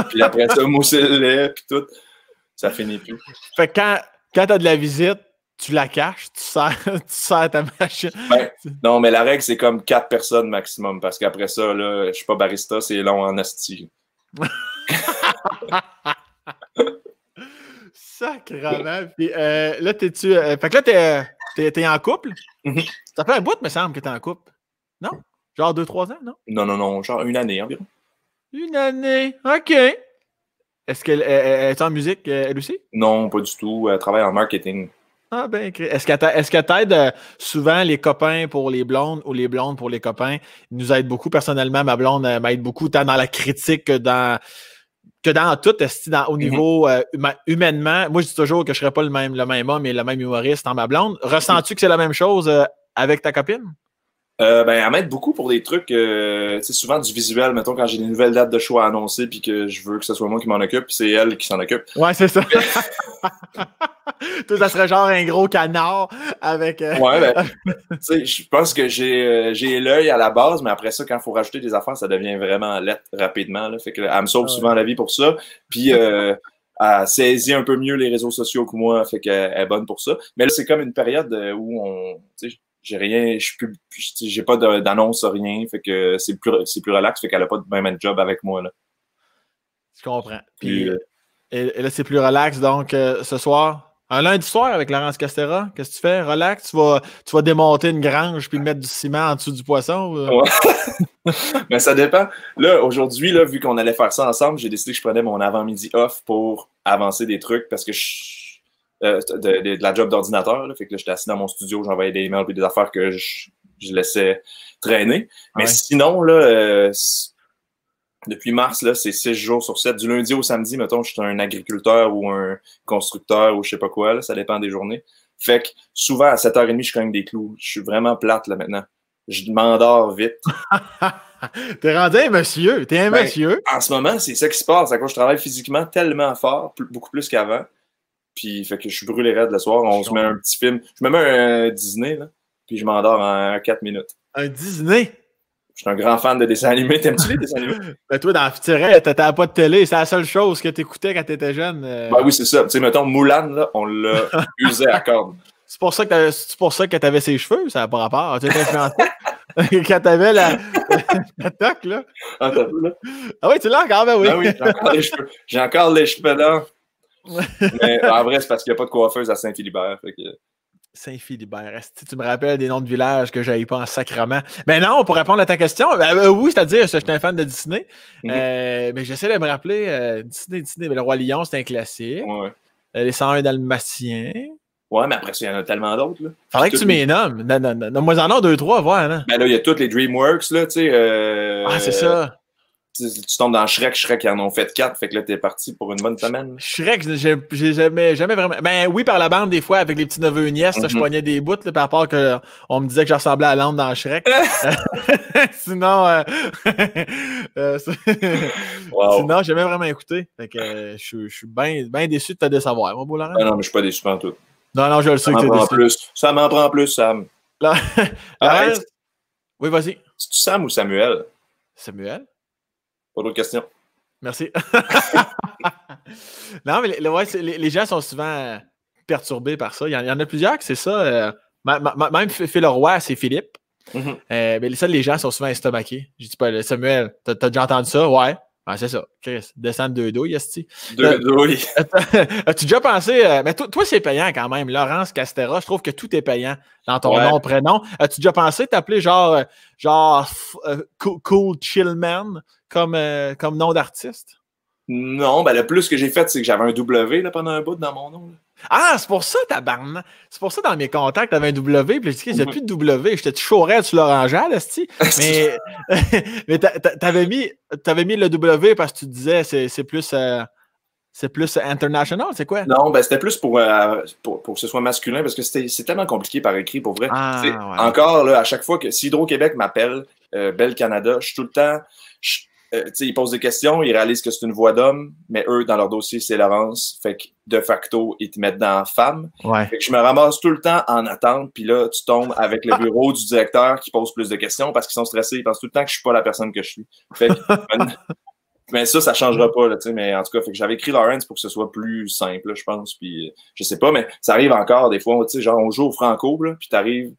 Puis après ça, mousser le lait, puis tout, ça finit plus. Fait que quand t'as de la visite, tu la caches, tu sers ta machine. Ben, non, mais la règle, c'est comme 4 personnes maximum, parce qu'après ça, là, je suis pas barista, c'est long en asti. Sacrement. Puis là, t'es-tu. Fait que là, t'es en couple? Mm-hmm. Ça fait un bout, me semble, que t'es en couple. Non? Genre 2-3 ans, non? Non, genre 1 année environ. 1 année. OK. Est-ce qu'elle est en musique, elle aussi? Non, pas du tout. Elle travaille en marketing. Ah ben, est-ce qu'elle t'aide souvent les copains pour les blondes ou les blondes pour les copains? Ils nous aident beaucoup. Personnellement, ma blonde m'aide beaucoup tant dans la critique que dans tout, au niveau humainement. Moi, je dis toujours que je ne serais pas le même homme et le même humoriste en ma blonde. Ressens-tu que c'est la même chose avec ta copine? Ben, elle m'aide beaucoup pour des trucs, tu sais, souvent du visuel, mettons, quand j'ai des nouvelles dates de show à annoncer puis que je veux que ce soit moi qui m'en occupe, puis c'est elle qui s'en occupe. Ouais, c'est ça. Toi, ça serait genre un gros canard avec... Ouais, ben, tu sais, je pense que j'ai l'œil à la base, mais après ça, quand il faut rajouter des affaires, ça devient vraiment lettre rapidement, là. Fait que elle me sauve souvent la vie pour ça, puis elle saisit un peu mieux les réseaux sociaux que moi, fait qu'elle est bonne pour ça. Mais là, c'est comme une période où tu sais, j'ai rien, j'ai pas d'annonce, rien, fait que c'est plus relax, fait qu'elle a pas de même job avec moi, là. Je comprends. Puis et là, c'est plus relax, donc ce soir, un lundi soir avec Laurence Castera, qu'est-ce que tu fais? Relax? Tu vas démonter une grange puis mettre du ciment en dessous du poisson? Ouais. Mais ça dépend. Là, aujourd'hui, là, vu qu'on allait faire ça ensemble, j'ai décidé que je prenais mon avant-midi off pour avancer des trucs parce que de la job d'ordinateur. Là, fait que là, j'étais assis dans mon studio, j'envoyais des emails et des affaires que je laissais traîner. Mais sinon, là, depuis mars, là, c'est 6 jours sur 7. Du lundi au samedi, mettons, je suis un agriculteur ou un constructeur ou je sais pas quoi. Là, ça dépend des journées. Fait que souvent, à 7h30, je cogne des clous. Je suis vraiment plate là maintenant. Je m'endors vite. T'es rendu un monsieur. T'es un monsieur. En ce moment, c'est ça qui se passe. À cause je travaille physiquement tellement fort, beaucoup plus qu'avant. Puis, fait que je suis brûlé raide le soir. On se met un petit film. Je me mets un Disney, là. Puis, je m'endors en 4 minutes. Un Disney? Je suis un grand fan de dessins animés. T'aimes-tu les dessins animés? Ben, toi, dans Futurette, t'avais pas de télé. C'est la seule chose que t'écoutais quand t'étais jeune. Ben oui, c'est ça. Tu sais, mettons, Moulin, là, on l'a usé à cordes. C'est pour ça que t'avais ses cheveux, ça n'a pas rapport. Tu étais influencé. Quand t'avais la toque, là. Ah, t'as vu, là? Ah oui, tu l'as encore, ben oui. Ah oui, j'ai encore les cheveux. J'ai encore les cheveux là. Mais en vrai, c'est parce qu'il n'y a pas de coiffeuse à Saint-Philibert. Fait que... Saint-Philibert. Tu me rappelles des noms de villages que j'avais pas en sacrement. Mais non, pour répondre à ta question, oui, c'est-à-dire, j'étais un fan de Disney. Mais j'essaie de me rappeler Disney. Le Roi Lion, c'est un classique. Ouais. Les 101 Dalmatiens. Ouais, mais après, il y en a tellement d'autres. Faudrait que tu m'y nommes. Non, moi, j'en ai 2-3 à voir. Là. Ben là, il y a toutes les DreamWorks, là, tu sais. Ah, c'est ça. Tu tombes dans Shrek, ils en ont fait 4, fait que là, t'es parti pour une bonne semaine. Shrek, j'ai jamais vraiment... Ben oui, par la bande, des fois, avec les petits neveux et nièces, je poignais des bouts, là, par rapport qu'on me disait que je ressemblais à Lande dans Shrek. Sinon, wow. Sinon, j'ai jamais vraiment écouté. Fait que je suis bien déçu de te décevoir, mon beau Laurent. Non, mais je suis pas déçu en tout. Non, je le sais que t'es déçu. Plus. Ça m'en prend plus, Sam. Oui, vas-y. C'est-tu Sam ou Samuel? Samuel? Pas d'autres questions. Merci. Non, mais les gens sont souvent perturbés par ça. Il y en a plusieurs que c'est ça. Même Phil Roy, c'est Philippe. Mais les gens sont souvent estomaqués. Je dis pas, Samuel, t'as déjà entendu ça? Ouais. Ben, c'est ça. Chris, descendre 2 douilles, esti. 2 douilles. As-tu déjà pensé... mais toi, c'est payant quand même. Laurence Castera, je trouve que tout est payant dans ton nom, prénom. As-tu déjà pensé t'appeler genre Cool Chillman comme nom d'artiste? Non, ben le plus que j'ai fait, c'est que j'avais un W là, pendant un bout dans mon nom. Là. Ah, c'est pour ça, tabarnak. C'est pour ça, dans mes contacts, t'avais un W, puis j'ai dit, il n'y a plus de W. J'étais chauré sur l'orangeade, esti. Mais t'avais mis le W parce que tu disais, c'est plus international, c'est quoi? Non, ben c'était plus pour que ce soit masculin, parce que c'est tellement compliqué par écrit, pour vrai. Encore, là, à chaque fois que si Hydro-Québec m'appelle, Belle Canada, je suis tout le temps... ils posent des questions, ils réalisent que c'est une voix d'homme, mais eux, dans leur dossier, c'est Laurence. Fait que, de facto, ils te mettent dans femme. Ouais. Fait que je me ramasse tout le temps en attente, puis là, tu tombes avec le bureau du directeur qui pose plus de questions parce qu'ils sont stressés. Ils pensent tout le temps que je suis pas la personne que je suis. Fait que, mais ça changera pas, là, tu sais. Mais en tout cas, fait que j'avais écrit Lawrence pour que ce soit plus simple, là, je pense. Puis, je sais pas, mais ça arrive encore des fois, tu sais, genre, on joue au Franco, là, puis t'arrives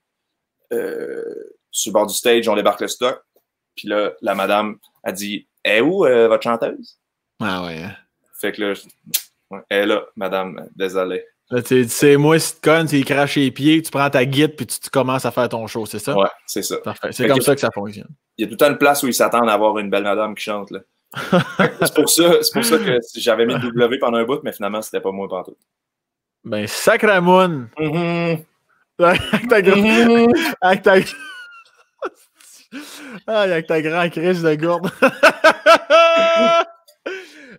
sur le bord du stage, on débarque le stock. Puis là, la madame a dit « est où votre chanteuse? » Ah ouais. Fait que là, elle est là, madame, désolé. Là, tu sais, moi, si tu te connes, tu craches les pieds, tu prends ta guide puis tu commences à faire ton show, c'est ça? Ouais, c'est ça. Parfait. C'est comme ça que ça fonctionne. Il y a tout le temps une place où ils s'attendent à avoir une belle madame qui chante, là. C'est pour ça que j'avais mis W pendant un bout, mais finalement, c'était pas moi pantoute. Ben, sacramoune! Avec ta grande crise de gourde.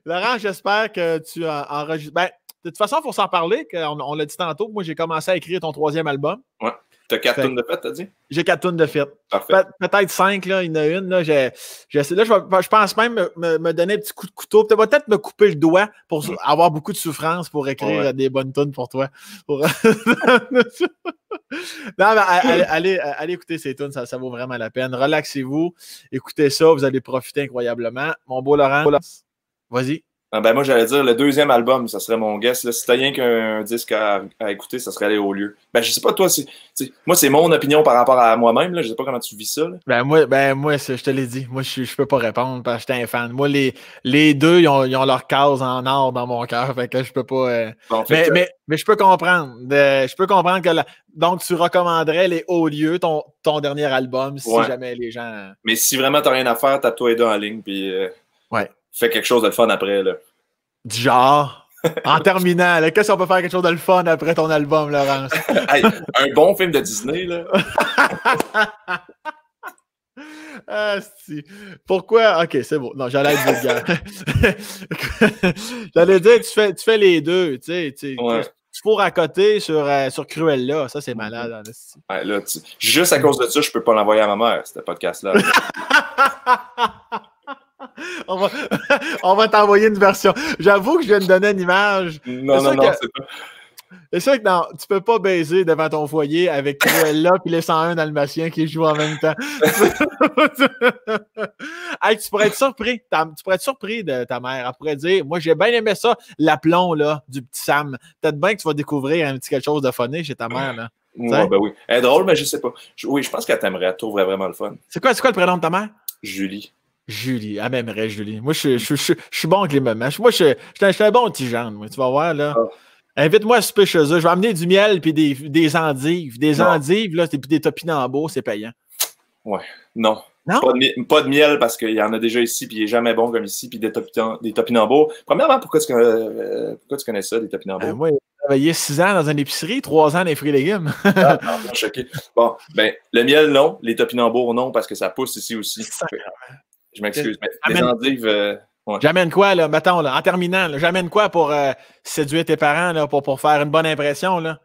Laurent, j'espère que tu enregistres. Ben, de toute façon, il faut s'en parler. On l'a dit tantôt. Moi, j'ai commencé à écrire ton 3e album. Ouais. T'as 4 tunes de fête, t'as dit? J'ai 4 tunes de fête. Parfait. Peut-être 5, là. Il y en a une. Là, je pense même me donner un petit coup de couteau. Peut-être me couper le doigt pour avoir beaucoup de souffrance pour écrire des bonnes tunes pour toi. Non, mais allez écouter ces tunes, ça vaut vraiment la peine. Relaxez-vous. Écoutez ça, vous allez profiter incroyablement. Mon beau Laurent, vas-y. Ben moi, j'allais dire, le 2e album, ça serait mon guess. Là. Si t'as rien qu'un disque à écouter, ça serait aller au lieu. Ben, je sais pas, toi, moi, c'est mon opinion par rapport à moi-même. Là. Je sais pas comment tu vis ça. Là. Ben moi, je te l'ai dit. Moi, je peux pas répondre parce que j'étais un fan. Moi, les deux, ils ont leur case en or dans mon cœur. Fait que je peux pas. Bon, mais je peux comprendre. Je peux comprendre que donc, tu recommanderais les hauts lieux, ton dernier album, si jamais les gens. Mais si vraiment t'as rien à faire, tape-toi les deux en ligne. Puis fais quelque chose de fun après. Là. Du genre, en terminant, qu'est-ce qu'on peut faire quelque chose de le fun après ton album, Laurence? Hey, un bon film de Disney, là. Pourquoi? Ok, c'est bon. Non, j'allais être vulgaire. J'allais dire, tu fais les deux, tu sais. Tu fourres à côté sur Cruella, ça c'est malade. Là, juste à cause de ça, je peux pas l'envoyer à ma mère, ce podcast-là. On va t'envoyer une version. J'avoue que je viens de donner une image. Non, c'est pas. C'est sûr que non, tu peux pas baiser devant ton foyer avec Cruella et les 101 Dalmatiens qui jouent en même temps. Hey, tu pourrais être surpris. Tu pourrais être surpris de ta mère. Elle pourrait dire, moi, j'ai bien aimé ça, l'aplomb là, du petit Sam. Peut-être bien que tu vas découvrir un petit quelque chose de funny chez ta mère. Là. Ouais, ben oui. Elle est drôle, mais je sais pas. Oui, je pense qu'elle t'aimerait. Elle trouverait vraiment le fun. C'est quoi le prénom de ta mère? Julie. Julie, elle m'aimerait, Julie. Moi, je suis bon avec les mamans. Moi, je suis un bon petit genre. Moi, tu vas voir, là. Invite-moi à souper chez eux. Je vais amener du miel puis des endives. Des endives, là, puis des topinambours, c'est payant. Ouais. Non. Pas de miel parce qu'il y en a déjà ici puis il est jamais bon comme ici. Puis des topinambours. Premièrement, pourquoi tu connais ça, des topinambours? Moi, j'ai travaillé 6 ans dans une épicerie, 3 ans dans les fruits et légumes. Non, choqué. Bon, ben, le miel, non. Les topinambours, non, parce que ça pousse ici aussi. Je m'excuse, mais les endives... J'amène quoi, là, mettons, là, en terminant, là, j'amène quoi pour séduire tes parents, là, pour faire une bonne impression, là?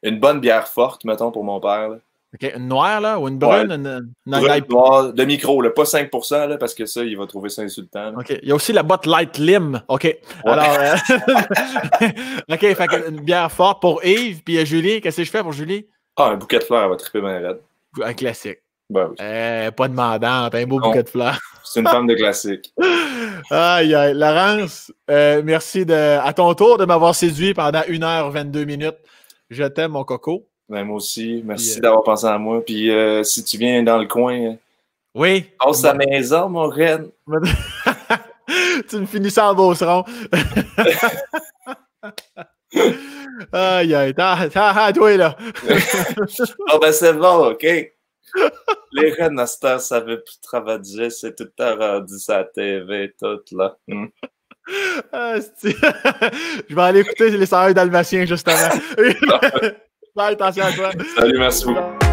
Une bonne bière forte, mettons, pour mon père, là. OK, une noire, là, ou une brune? Une noire de micro, là, pas 5%, là, parce que ça, il va trouver ça insultant. Là. OK, il y a aussi la Bud Light Lim. OK, alors... OK, fait une bière forte pour Yves, puis Julie, qu'est-ce que je fais pour Julie? Un bouquet de fleurs, elle va triper bien raide. Un classique. Ben, oui. Pas demandante, un beau bouquet de fleurs. C'est une femme de classique. Aïe, Laurence, merci à ton tour de m'avoir séduit pendant 1h22 minutes. Je t'aime, mon coco. Ben, moi aussi. Merci d'avoir pensé à moi. Puis si tu viens dans le coin, oui. Passe à la maison, mon reine. Tu me finis ça en beauceron. Aïe, toi, là. Ben c'est bon, OK. Les reines à cette heure savaient plus travailler, c'est tout le temps rendu sur la TV, tout là. Je vais aller écouter les 101 Dalmatiens, justement. Bye, attention à toi. Salut, merci beaucoup.